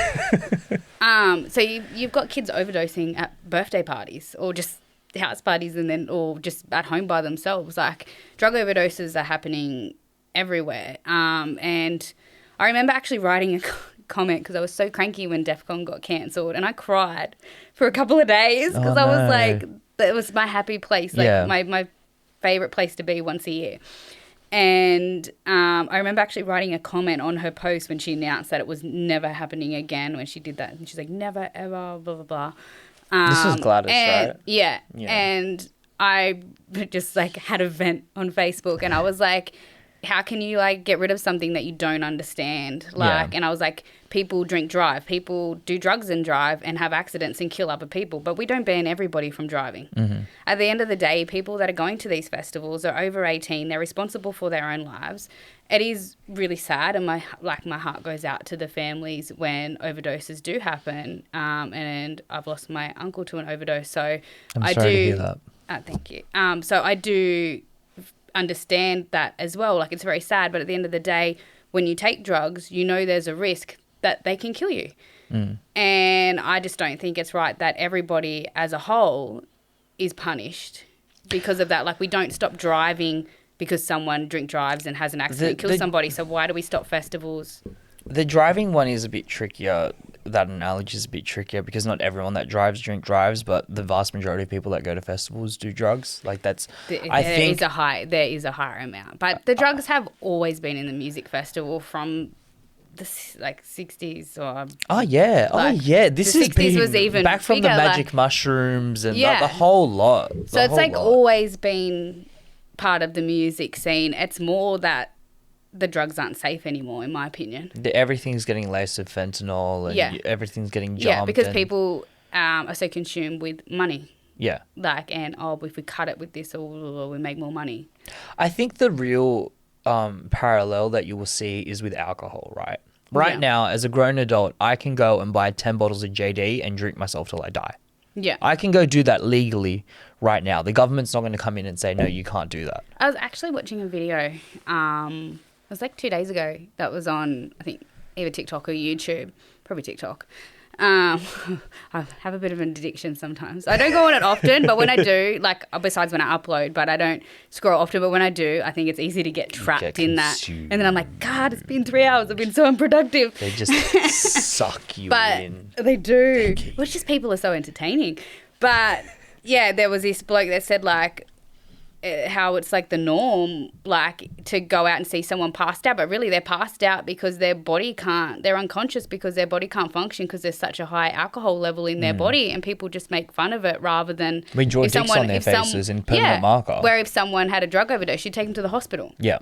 So you've got kids overdosing at birthday parties or just house parties or just at home by themselves. Like, drug overdoses are happening everywhere. And I remember actually writing a comment because I was so cranky when Defqon got cancelled, and I cried for a couple of days because I was like, it was my happy place, like my favourite place to be once a year. And I remember actually writing a comment on her post when she announced that it was never happening again when she did that. And she's like, never, ever, blah, blah, blah. This is Gladys, right? Yeah. And I just like had a vent on Facebook, and I was like, how can you like get rid of something that you don't understand? Like, and I was like, people drink drive, people do drugs and drive and have accidents and kill other people, but we don't ban everybody from driving. At the end of the day, people that are going to these festivals are over 18. They're responsible for their own lives. It is really sad, and my heart goes out to the families when overdoses do happen. And I've lost my uncle to an overdose, so I'm sorry to hear that. Thank you. So I do understand that as well. Like, it's very sad, but at the end of the day, when you take drugs, you know there's a risk that they can kill you. And I just don't think it's right that everybody as a whole is punished because of that. Like, we don't stop driving because someone drink drives and has an accident, kills somebody. So why do we stop festivals? The driving one is a bit trickier. That analogy is a bit trickier because not everyone that drives drives, but the vast majority of people that go to festivals do drugs. Like, that's... There is a higher amount. But the drugs have always been in the music festival from the 60s or... Oh, yeah. This the is 60s was even back from bigger, the magic mushrooms and the whole lot. So it's like always been part of the music scene. It's more that the drugs aren't safe anymore, in my opinion. Everything's getting laced with fentanyl and everything's getting jumped. Yeah, because people are so consumed with money. Yeah. Like, and, if we cut it with this, or we make more money. I think the real parallel that you will see is with alcohol, right? Right now, as a grown adult, I can go and buy 10 bottles of JD and drink myself till I die. Yeah. I can go do that legally right now. The government's not going to come in and say, no, you can't do that. I was actually watching a video, it was like 2 days ago, that was on, I think, either TikTok or YouTube, probably TikTok. I have a bit of an addiction sometimes. I don't go on it often, but when I do, like, besides when I upload, but I don't scroll often, but when I do, I think it's easy to get trapped in that. And then I'm like, God, it's been 3 hours. I've been so unproductive. They just suck you in. They do. Well, it's just people are so entertaining. But, yeah, there was this bloke that said, like, how it's like the norm, like, to go out and see someone passed out, but really they're passed out because they're unconscious because their body can't function because there's such a high alcohol level in their body, and people just make fun of it rather than... We draw dicks on their faces in permanent marker. Where if someone had a drug overdose, you'd take them to the hospital. Yeah.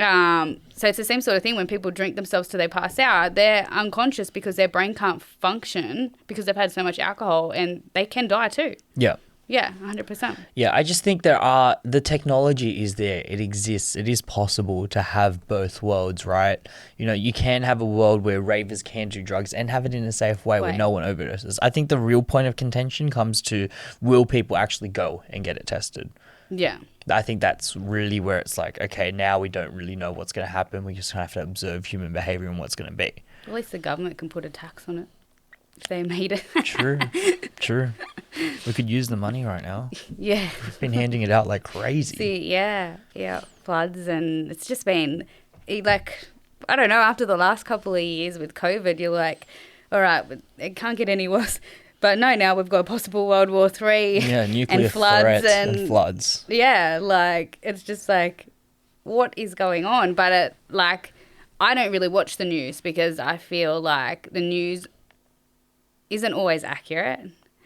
So it's the same sort of thing when people drink themselves till they pass out. They're unconscious because their brain can't function because they've had so much alcohol, and they can die too. Yeah. Yeah, 100%. Yeah, I just think the technology is there. It exists. It is possible to have both worlds, right? You know, you can have a world where ravers can do drugs and have it in a safe way where no one overdoses. I think the real point of contention comes to, will people actually go and get it tested? Yeah. I think that's really where it's like, okay, now we don't really know what's going to happen. We just have to observe human behavior and what's going to be. At least the government can put a tax on it if they made it. True. We could use the money right now. Yeah. We've been handing it out like crazy. See, yeah. Floods, and it's just been, like, I don't know, after the last couple of years with COVID, you're like, all right, it can't get any worse. But no, now we've got possible World War III. Yeah, nuclear and floods threats and floods. Yeah, like, it's just like, what is going on? But I don't really watch the news because I feel like the news isn't always accurate.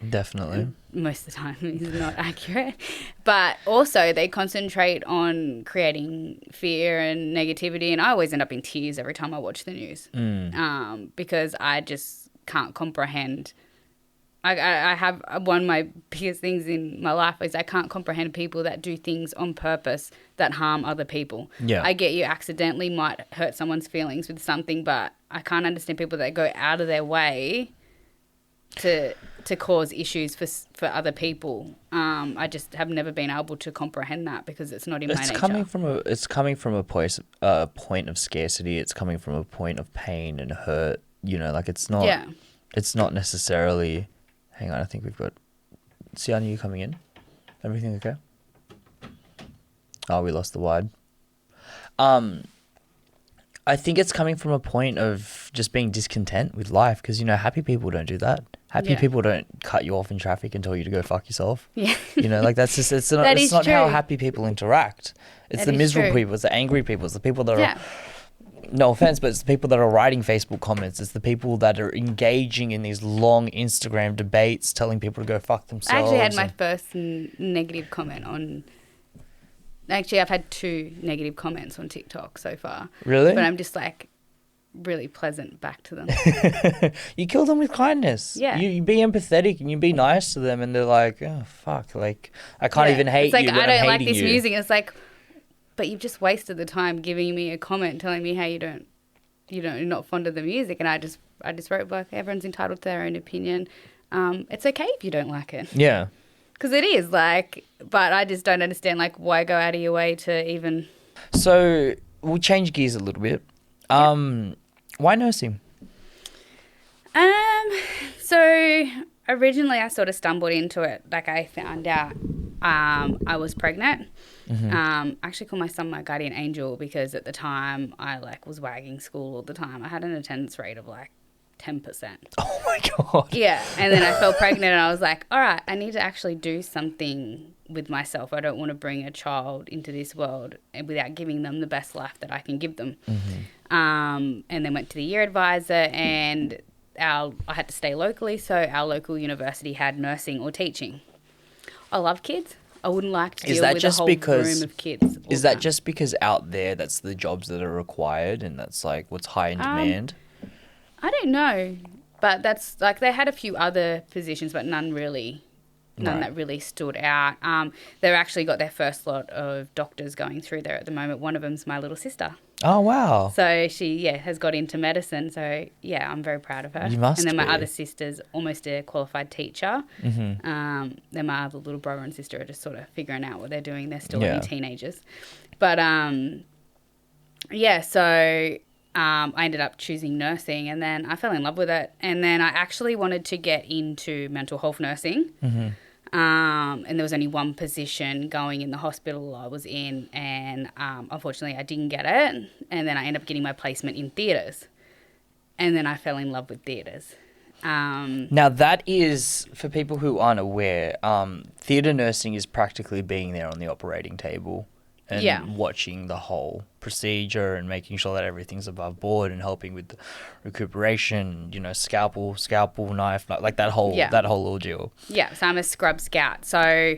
Definitely. Most of the time is not accurate. But also they concentrate on creating fear and negativity, and I always end up in tears every time I watch the news because I just can't comprehend. I have one of my biggest things in my life is I can't comprehend people that do things on purpose that harm other people. Yeah. I get you accidentally might hurt someone's feelings with something, but I can't understand people that go out of their way to cause issues for other people. I just have never been able to comprehend that because it's not in my nature. It's coming from a point of scarcity. It's coming from a point of pain and hurt. You know, like it's not. Yeah. It's not necessarily. Hang on, I think we've got. Sian, you coming in? Everything okay? Oh, we lost the wide. I think it's coming from a point of just being discontent with life because, you know, happy people don't do that. Happy people don't cut you off in traffic and tell you to go fuck yourself. Yeah. You know, like that's just, it's not how happy people interact. It's the miserable people, it's the angry people, it's the people that are, no offense, but it's the people that are writing Facebook comments. It's the people that are engaging in these long Instagram debates telling people to go fuck themselves. I actually had my first negative comment on... Actually, I've had 2 negative comments on TikTok so far. Really? But I'm just like really pleasant back to them. You kill them with kindness. Yeah. You be empathetic and you be nice to them, and they're like, oh, fuck. Like, I can't even hate you when I'm hating you. It's like, I don't like this music. It's like, but you've just wasted the time giving me a comment telling me how you're not fond of the music. And I just wrote back, everyone's entitled to their own opinion. It's okay if you don't like it. Yeah. Because it is, like, but I just don't understand, like, why go out of your way to even... So, we'll change gears a little bit. Why nursing? So, originally I sort of stumbled into it. Like, I found out I was pregnant. Mm-hmm. I actually call my son my guardian angel because at the time I, like, was wagging school all the time. I had an attendance rate of, like, 10%. Oh my God. Yeah. And then I fell pregnant and I was like, all right, I need to actually do something with myself. I don't want to bring a child into this world without giving them the best life that I can give them. Mm-hmm. And then went to the year advisor, and I had to stay locally. So our local university had nursing or teaching. I love kids. I wouldn't like to Is deal that with just a whole because- room of kids. all Is the that time. just because out there that's the jobs that are required and that's like what's high in demand? I don't know, but that's like they had a few other positions, but none that really stood out. They've actually got their first lot of doctors going through there at the moment. One of them's my little sister. Oh, wow. So she, has got into medicine. So, I'm very proud of her. You must And then my be. other sister's almost a qualified teacher. Mm-hmm. Then my other little brother and sister are just sort of figuring out what they're doing. They're still Yeah. only teenagers. But, so I ended up choosing nursing and then I fell in love with it. And then I actually wanted to get into mental health nursing. Mm-hmm. And there was only one position going in the hospital I was in and unfortunately I didn't get it. And then I ended up getting my placement in theatres. And then I fell in love with theatres. Now, that is, for people who aren't aware, theatre nursing is practically being there on the operating table and watching the whole procedure and making sure that everything's above board and helping with the recuperation, scalpel, knife, like that whole ordeal. Yeah, so I'm a scrub scout. So,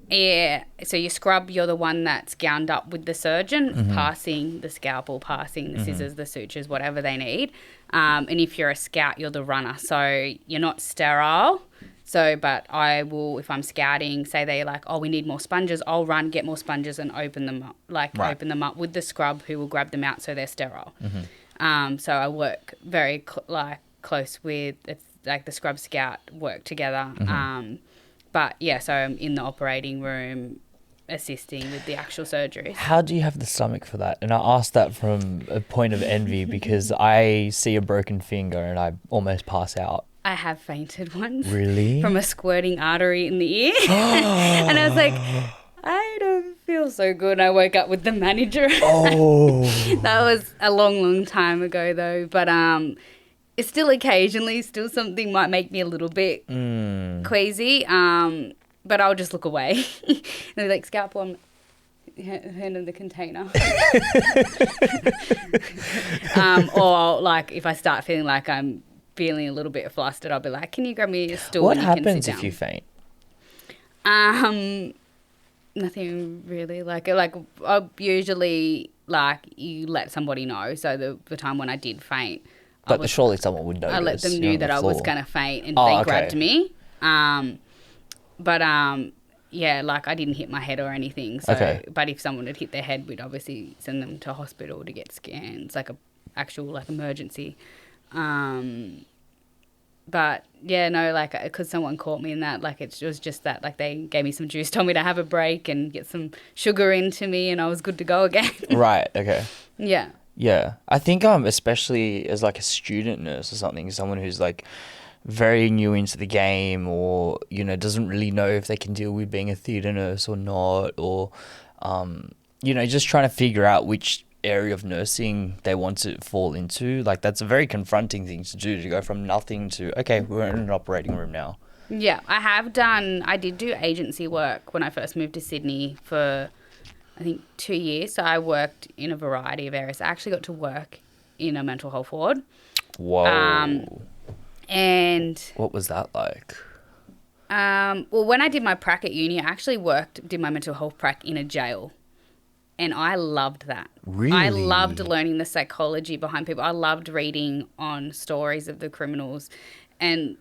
so you scrub, you're the one that's gowned up with the surgeon, passing the scalpel, passing the scissors, the sutures, whatever they need. And if you're a scout, you're the runner. So you're not sterile. So, but I will, if I'm scouting, say they're like, oh, we need more sponges, I'll run, get more sponges and open them up, open them up with the scrub who will grab them out so they're sterile. So I work very close with, it's like the scrub scout work together. So I'm in the operating room assisting with the actual surgeries. How do you have the stomach for that? And I ask that from a point of envy because I see a broken finger and I almost pass out. I have fainted once. Really? From a squirting artery in the ear. And I was like, I don't feel so good. I woke up with the manager. Oh. That was a long, long time ago though. But it's still occasionally, something might make me a little bit queasy. But I'll just look away. And they're like, scalpel, I'm hand in the container. Or like if I start feeling like I'm feeling a little bit flustered, I'll be like, can you grab me a stool? What and you can happens sit if down? you faint? Nothing really. Like I usually you let somebody know. So the time when I did faint, But surely someone would notice. I let them You're know on that the I was floor. gonna faint, and Oh, they okay. grabbed me. I didn't hit my head or anything. So, Okay. but if someone had hit their head, we'd obviously send them to hospital to get scans, like a actual emergency. But yeah, no, because someone caught me in that, it was just that, they gave me some juice, told me to have a break and get some sugar into me, and I was good to go again. Right. Okay. Yeah. Yeah. I think especially as a student nurse or something, someone who's very new into the game or, doesn't really know if they can deal with being a theatre nurse or not, or, just trying to figure out which area of nursing they want to fall into. That's a very confronting thing to do, to go from nothing to, okay, we're in an operating room now. Yeah, I did do agency work when I first moved to Sydney for, I think, 2 years. So I worked in a variety of areas. I actually got to work in a mental health ward. Whoa. And what was that like? when I did my prac at uni, I actually did my mental health prac in a jail. And I loved that. Really? I loved learning the psychology behind people. I loved reading on stories of the criminals and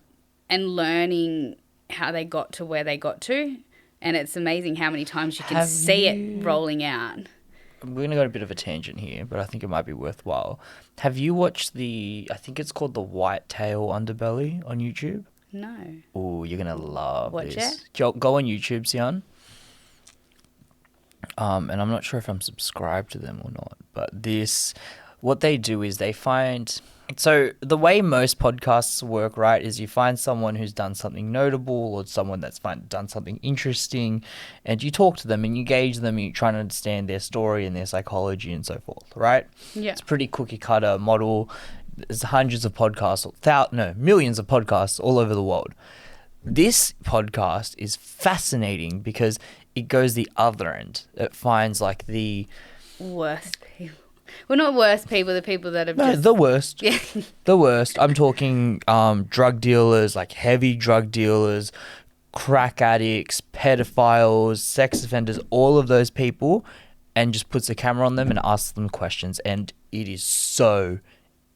learning how they got to where they got to. And it's amazing how many times you can see it rolling out. We're going to go on a bit of a tangent here, but I think it might be worthwhile. Have you watched I think it's called the White Tail Underbelly on YouTube? No. Oh, you're going to love Watch this. it? Go on YouTube, Sian. And I'm not sure if I'm subscribed to them or not, but what they do is they find, so the way most podcasts work, right, is you find someone who's done something notable or someone that's done something interesting, and you talk to them and you gauge them and you try to understand their story and their psychology and so forth, right? Yeah. It's a pretty cookie cutter model. There's hundreds of podcasts, millions of podcasts all over the world. This podcast is fascinating because it goes the other end. It finds the Worst people. Well, not worst people, the people that have just... the worst. Yeah. The worst. I'm talking drug dealers, heavy drug dealers, crack addicts, pedophiles, sex offenders, all of those people, and just puts a camera on them and asks them questions. And it is so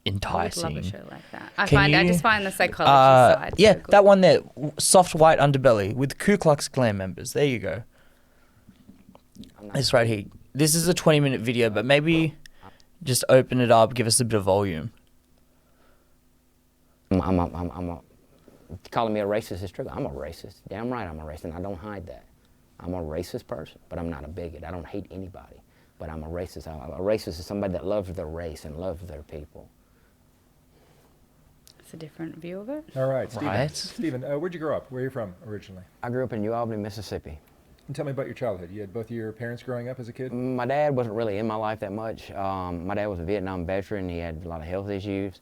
enticing. I would love a show like that. I just find the psychology side yeah, so good. that one there, soft white underbelly with Ku Klux Klan members. There you go. This right here. This is a 20-minute video, but maybe just open it up, give us a bit of volume. Calling me a racist is true. I'm a racist. Damn right I'm a racist, and I don't hide that. I'm a racist person, but I'm not a bigot. I don't hate anybody, but I'm a racist. A racist is somebody that loves their race and loves their people. It's a different view of it. All right, Stephen. Right. Stephen, where'd you grow up? Where are you from originally? I grew up in New Albany, Mississippi. And tell me about your childhood. You had both of your parents growing up as a kid? My dad wasn't really in my life that much. My dad was a Vietnam veteran. He had a lot of health issues.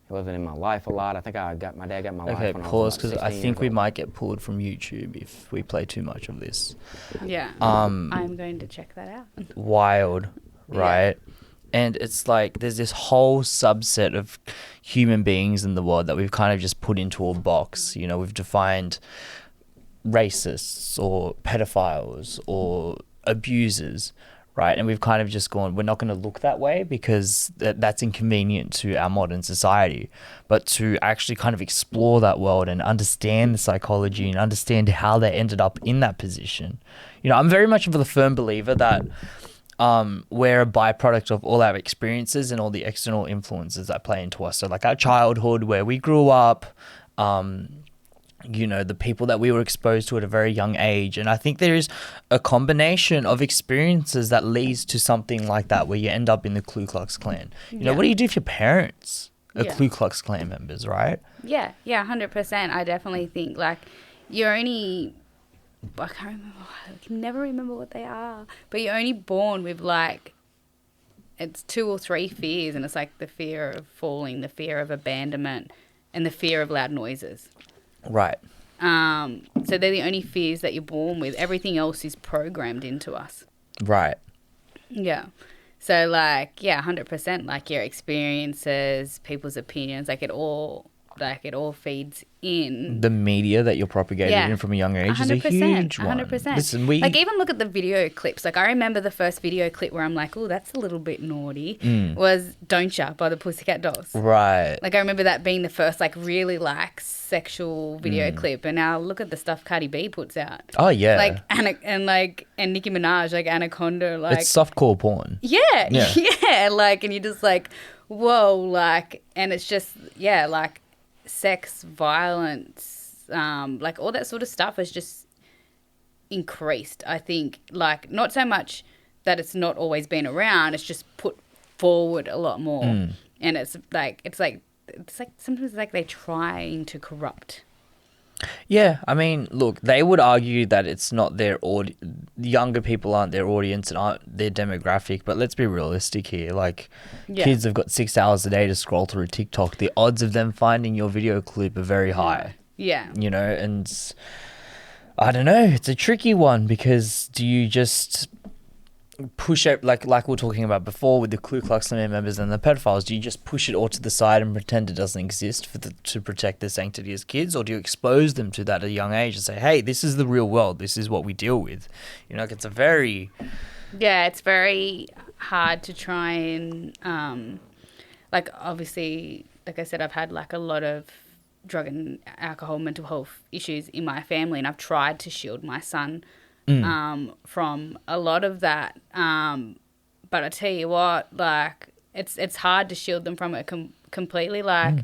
He wasn't in my life a lot. I think my dad got my life Okay, when pause, I was because about I 16 think years we old. might get pulled from YouTube if we play too much of this. Yeah. I'm going to check that out. Wild, right? And it's like there's this whole subset of human beings in the world that we've kind of just put into a box. You know, we've defined racists or pedophiles or abusers, right? And we've kind of just gone, we're not going to look that way because that's inconvenient to our modern society. But to actually kind of explore that world and understand the psychology and understand how they ended up in that position. You know, I'm very much of a firm believer that we're a byproduct of all our experiences and all the external influences that play into us. So like our childhood, where we grew up, you know, the people that we were exposed to at a very young age. And I think there is a combination of experiences that leads to something like that, where you end up in the Ku Klux Klan. You know, what do you do if your parents are Ku Klux Klan members, right? Yeah, 100%. I definitely think, like, you're only... I can't remember. I can never remember what they are. But you're only born with, like, it's 2 or 3 fears. And it's like the fear of falling, the fear of abandonment, and the fear of loud noises. Right. So they're the only fears that you're born with. Everything else is programmed into us. Right. Yeah. So, like, 100%, like, your experiences, people's opinions, like, it all feeds in. The media that you're propagated in from a young age is a huge one. 100%. Listen, like, even look at the video clips. Like, I remember the first video clip where I'm like, oh, that's a little bit naughty, was Don't Ya by the Pussycat Dolls. Right. Like, I remember that being the first, like, really, like, sexual video clip. And now look at the stuff Cardi B puts out. Oh, yeah. Like, and Nicki Minaj, like, Anaconda, like. It's softcore porn. Yeah. Yeah. Yeah. Like, and you're just like, whoa, like, and it's just, like, sex, violence, like all that sort of stuff has just increased. I think, like, not so much that it's not always been around, it's just put forward a lot more. And it's like sometimes like they're trying to corrupt. Yeah, I mean, look, they would argue that it's not their younger people aren't their audience and aren't their demographic, but let's be realistic here. Like, kids have got 6 hours a day to scroll through TikTok. The odds of them finding your video clip are very high. Yeah. You know, and I don't know, it's a tricky one, because do you just push it, like we were talking about before with the Ku Klux Klan members and the pedophiles, do you just push it all to the side and pretend it doesn't exist to protect their sanctity as kids, or do you expose them to that at a young age and say, hey, this is the real world, this is what we deal with? You know, it's a very... Yeah, it's very hard to try and, like, obviously, like I said, I've had, like, a lot of drug and alcohol, mental health issues in my family, and I've tried to shield my son from a lot of that. But I tell you what, like, it's hard to shield them from it completely. Like,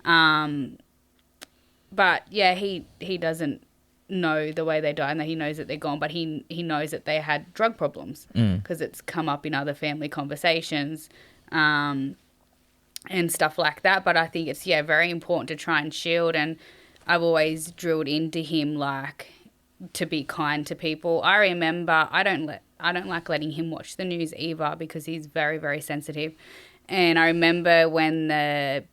but yeah, he doesn't know the way they die, and that he knows that they're gone, but he knows that they had drug problems because it's come up in other family conversations and stuff like that. But I think it's very important to try and shield, and I've always drilled into him, like, to be kind to people. I remember I don't like letting him watch the news either, because he's very, very sensitive. And I remember when the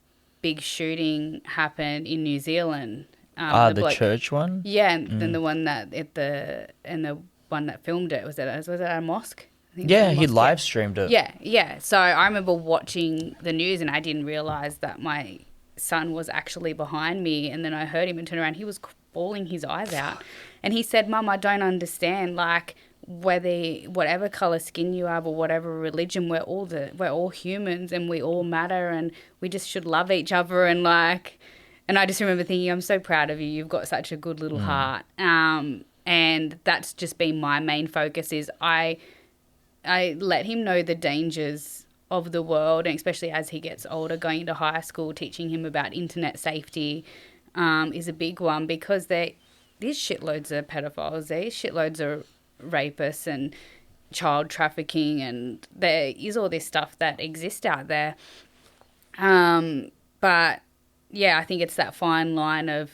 big shooting happened in New Zealand. The church one? Yeah, and then the one that the one that filmed it was it at a mosque? I think Yeah, it was a he mosque, live streamed it. Yeah. So I remember watching the news, and I didn't realize that my son was actually behind me, and then I heard him and turned around. He was bawling his eyes out. And he said, Mum, I don't understand, like, whatever color skin you have or whatever religion, we're all humans and we all matter and we just should love each other. And like, and I just remember thinking, I'm so proud of you. You've got such a good little heart. And that's just been my main focus is I let him know the dangers of the world, and especially as he gets older, going into high school, teaching him about internet safety is a big one, because there's shitloads of pedophiles, there's shitloads of rapists and child trafficking, and there is all this stuff that exists out there. But yeah, I think it's that fine line of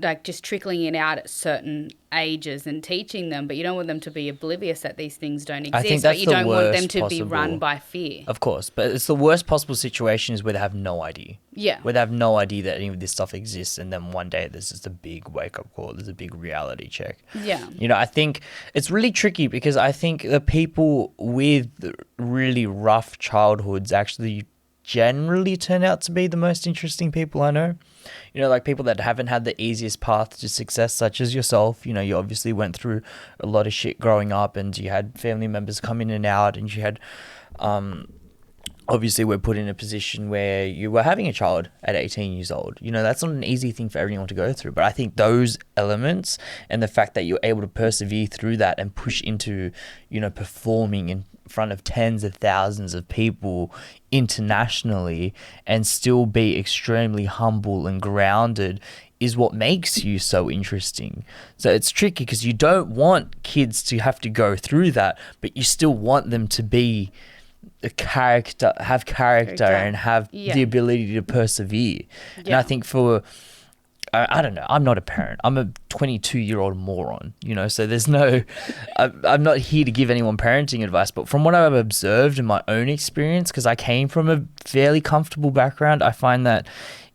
like just trickling it out at certain ages and teaching them, but you don't want them to be oblivious that these things don't exist. I think that's but you the don't want them worst to be possible. run by fear. Of course, but it's the worst possible situation is where they have no idea. Yeah. Where they have no idea that any of this stuff exists, and then one day there's just a big wake-up call. There's a big reality check. Yeah. You know, I think it's really tricky because I think the people with really rough childhoods actually generally turn out to be the most interesting people I know. You know, like people that haven't had the easiest path to success, such as yourself. You know, you obviously went through a lot of shit growing up, and you had family members come in and out, and you had, obviously we're put in a position where you were having a child at 18 years old. You know, that's not an easy thing for everyone to go through. But I think those elements and the fact that you're able to persevere through that and push into, you know, performing in front of tens of thousands of people internationally and still be extremely humble and grounded is what makes you so interesting. So it's tricky because you don't want kids to have to go through that, but you still want them to be a character, have character and have the ability to persevere. And I think for, I don't know, I'm not a parent. I'm a 22-year-old moron, you know, so there's no, I'm not here to give anyone parenting advice, but from what I've observed in my own experience, because I came from a fairly comfortable background, I find that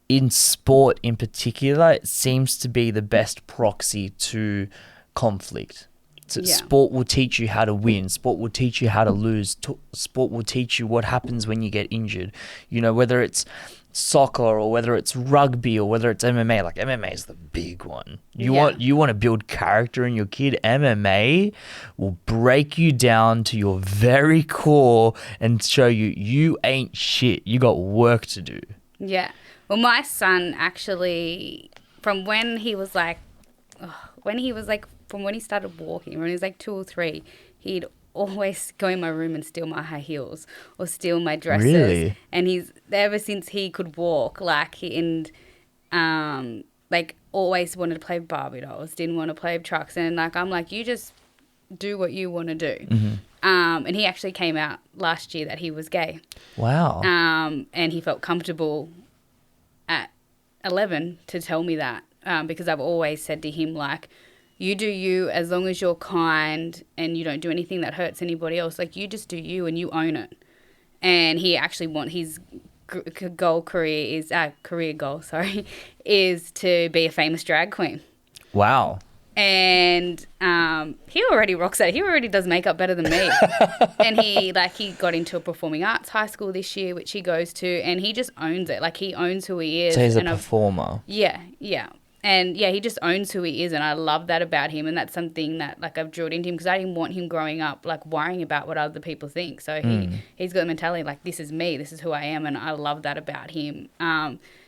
in sport in particular, it seems to be the best proxy to conflict. So sport will teach you how to win. Sport will teach you how to lose. Sport will teach you what happens when you get injured. You know, whether it's soccer or whether it's rugby or whether it's MMA. Like MMA is the big one. You want to build character in your kid. MMA will break you down to your very core and show you ain't shit. You got work to do. Yeah. Well, my son actually, from when he started walking, when he was like 2 or 3, he'd always go in my room and steal my high heels or steal my dresses. Really? And he's, ever since he could walk, always wanted to play Barbie dolls, didn't want to play trucks. And I'm like, you just do what you want to do. Mm-hmm. And he actually came out last year that he was gay. Wow. And he felt comfortable at 11 to tell me that, because I've always said to him, you do you as long as you're kind and you don't do anything that hurts anybody else. You just do you and you own it. And he actually his career goal is to be a famous drag queen. Wow. And he already rocks it. He already does makeup better than me. And he got into a performing arts high school this year, which he goes to, and he just owns it. He owns who he is. So he's a performer. Yeah. And he just owns who he is, and I love that about him, and that's something that I've drilled into him because I didn't want him growing up worrying about what other people think. So he's got the mentality this is me, this is who I am, and I love that about him.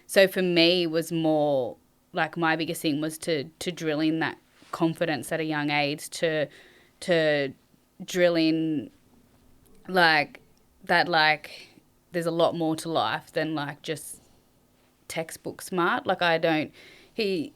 So for me, it was more my biggest thing was to drill in that confidence at a young age, to drill in that there's a lot more to life than just textbook smart. He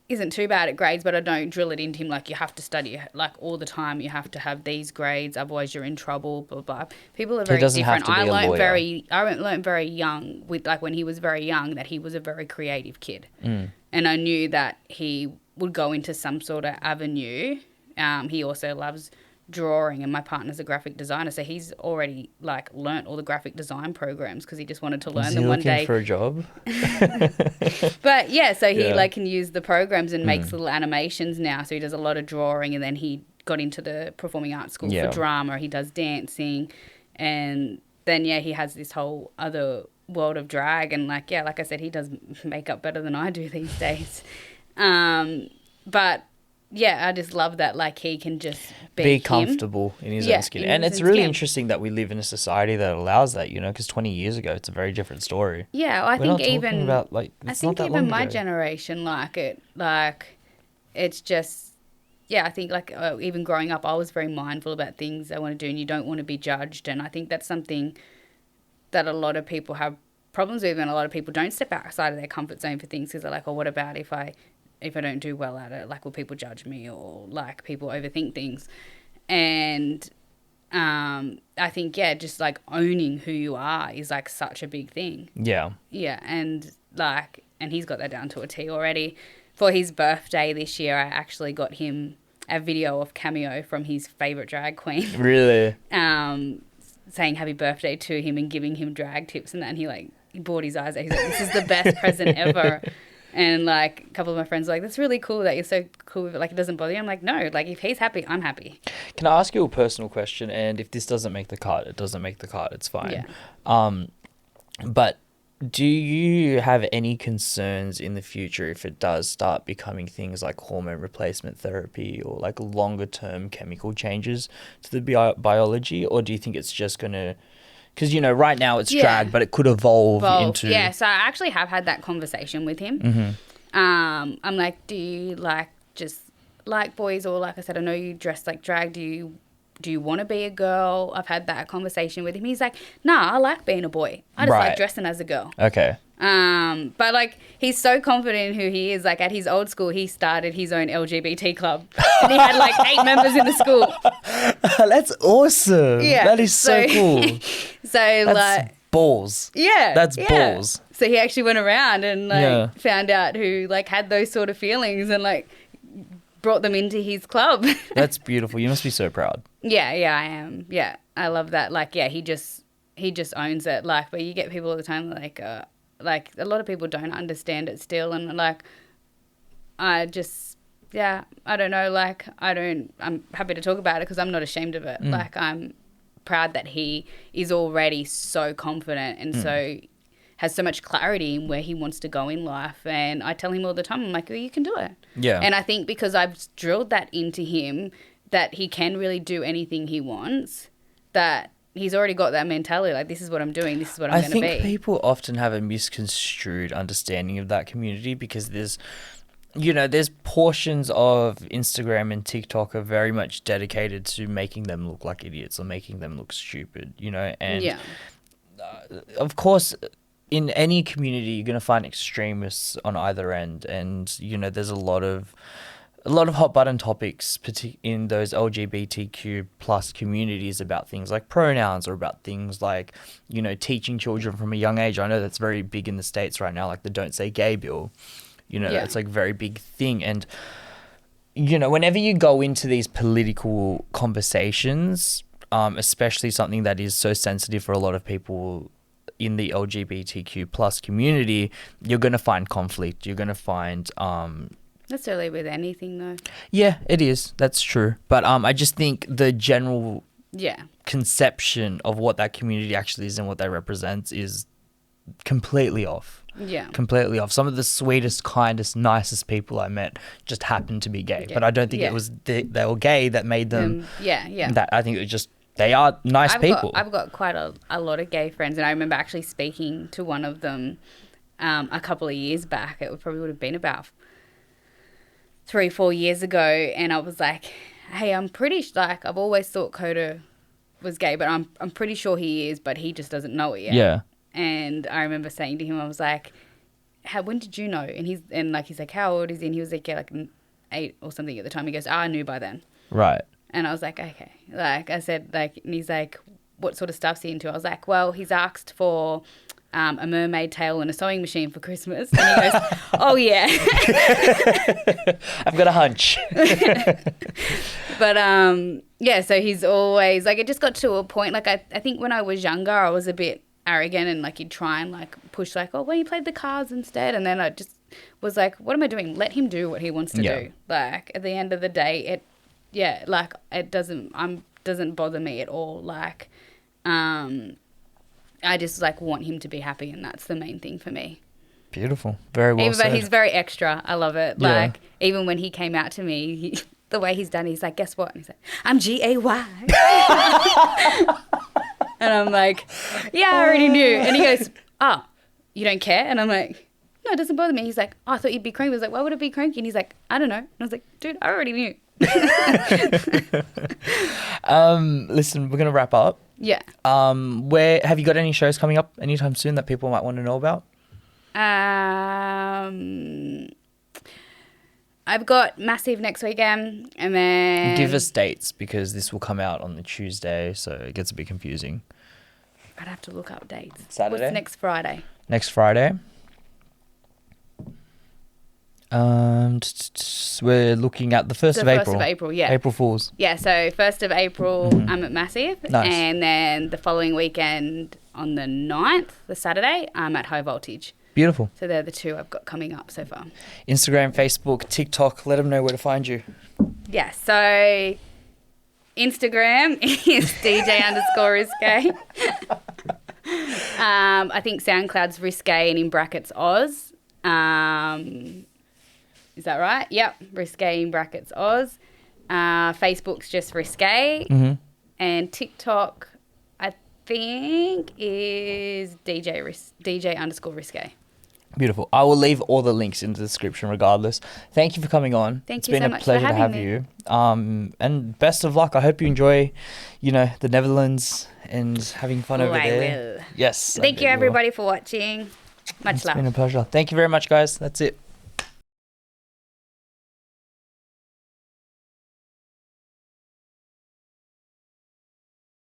isn't too bad at grades, but I don't drill it into him you have to study all the time. You have to have these grades, otherwise you're in trouble. Blah blah. People are very different. I learned very young with when he was very young that he was a very creative kid, and I knew that he would go into some sort of avenue. He also loves drawing, and my partner's a graphic designer, so he's already learnt all the graphic design programs because he just wanted to learn them one day. Is he looking for a job? But he can use the programs and makes little animations now, so he does a lot of drawing, and then he got into the performing arts school for drama. He does dancing, and then he has this whole other world of drag, and like I said, he does makeup better than I do these days. But yeah, I just love that like he can just be him. comfortable in his own skin. And it's really interesting that we live in a society that allows that, you know, because 20 years ago, it's a very different story. Yeah, I We're think not even talking about, like, I it's think not that even long my ago. generation it's just I think like even growing up, I was very mindful about things I want to do, and you don't want to be judged. And I think that's something that a lot of people have problems with, and a lot of people don't step outside of their comfort zone for things because they're like, oh, what about if I don't do well at it? Like, will people judge me? Or like people overthink things. And I think, just like owning who you are is like such a big thing. Yeah. Yeah. And he's got that down to a T already. For his birthday this year, I actually got him a video of Cameo from his favourite drag queen. Really? Saying happy birthday to him and giving him drag tips and that. And he bawled his eyes out. He's like, this is the best present ever. And like a couple of my friends were like, that's really cool that you're so cool with it. Like, it doesn't bother you. I'm like, no, like if he's happy, I'm happy. Can I ask you a personal question? And if this doesn't make the cut, it doesn't make the cut. It's fine. Yeah. But do you have any concerns in the future if it does start becoming things like hormone replacement therapy or like longer term chemical changes to the biology? Or do you think it's just going to... Because, you know, right now it's drag, but it could evolve into... Yeah, so I actually have had that conversation with him. Mm-hmm. I'm like, do you just like boys? Or like I said, I know you dress like drag. Do you want to be a girl? I've had that conversation with him. He's like, nah, I like being a boy. I just like dressing as a girl. Okay. But like he's so confident in who he is. Like at his old school, he started his own LGBT club, and he had like 8 members in the school. That's awesome. Yeah, that is so cool. So that's like balls. Yeah, that's balls. So he actually went around and like found out who like had those sort of feelings and like brought them into his club. That's beautiful. You must be so proud. Yeah, I am. Yeah, I love that. Like, yeah, he just owns it. Like, but you get people all the time like a lot of people don't understand it still, and like I don't know. Like I'm happy to talk about it because I'm not ashamed of it. Like I'm proud that he is already so confident and so has so much clarity in where he wants to go in life. And I tell him all the time, I'm like, well, you can do it. Yeah. And I think because I've drilled that into him that he can really do anything he wants, that he's already got that mentality, like, this is what I'm doing, this is what I'm going to be. I think people often have a misconstrued understanding of that community because there's portions of Instagram and TikTok are very much dedicated to making them look like idiots or making them look stupid, you know? And of course, in any community, you're going to find extremists on either end. And, you know, there's a lot of hot button topics in those LGBTQ plus communities about things like pronouns or about things like, you know, teaching children from a young age. I know that's very big in the States right now, like the Don't Say Gay bill. You know, that's like a very big thing. And, you know, whenever you go into these political conversations, especially something that is so sensitive for a lot of people in the LGBTQ plus community, you're going to find conflict. You're going to find... necessarily with anything though. Yeah, it is. That's true. But I just think the general conception of what that community actually is and what that represents is completely off. Yeah. Completely off. Some of the sweetest, kindest, nicest people I met just happened to be gay. But I don't think it was they were gay that made them... That, I think it was just... They are nice people. I've got quite a lot of gay friends, and I remember actually speaking to one of them a couple of years back. It probably would have been about 3-4 years ago, and I was like, hey, I'm pretty like I've always thought Coda was gay, but I'm pretty sure he is, but he just doesn't know it yet. Yeah. And I remember saying to him, I was like, when did you know? And he's like, how old is he? And he was like, like 8 or something at the time. He goes, I knew by then. Right. And I was like, okay. Like I said, like, and he's like, what sort of stuff's he into? I was like, well, he's asked for a mermaid tail and a sewing machine for Christmas. And he goes, oh, yeah. I've got a hunch. But, so he's always, like, it just got to a point, like, I think when I was younger, I was a bit arrogant and, like, he'd try and, like, push, like, oh, well, you played the cards instead. And then I just was like, what am I doing? Let him do what he wants to do. Like, at the end of the day, it doesn't bother me at all. Like, I just like want him to be happy, and that's the main thing for me. Beautiful. Very well Even said. though he's very extra. I love it. Yeah. Like, even when he came out to me, the way he's done, he's like, guess what? And he's like, I'm G-A-Y. And I'm like, yeah, I already knew. And he goes, oh, you don't care? And I'm like, no, it doesn't bother me. He's like, oh, I thought you'd be cranky. I was like, why would it be cranky? And he's like, I don't know. And I was like, dude, I already knew. Listen, we're going to wrap up. Yeah. Where have you got any shows coming up anytime soon that people might want to know about? I've got Massive next weekend, and then Give us dates because this will come out on the Tuesday, so it gets a bit confusing. I'd have to look up dates. Saturday? What's next Friday? Next Friday. We're looking at the 1st of April. 1st of April, yeah. April Fools. Yeah, so 1st of April, I'm at Massive. Nice. And then the following weekend on the 9th, the Saturday, I'm at High Voltage. Beautiful. So they're the two I've got coming up so far. Instagram, Facebook, TikTok. Let them know where to find you. Yeah, so Instagram is DJ_Risque. I think SoundCloud's Risque and in brackets Oz. Is that right? Yep, Risque in brackets Oz. Facebook's just Risque. And TikTok, I think, is DJ_Risque. Beautiful. I will leave all the links in the description regardless. Thank you for coming on. Thank It's you been so a much for pleasure to having have me. you. And best of luck. I hope you enjoy, the Netherlands and having fun over I there. will. Yes. Thank you, everybody, for watching. Much It's love. been a pleasure. Thank you very much, guys. That's it.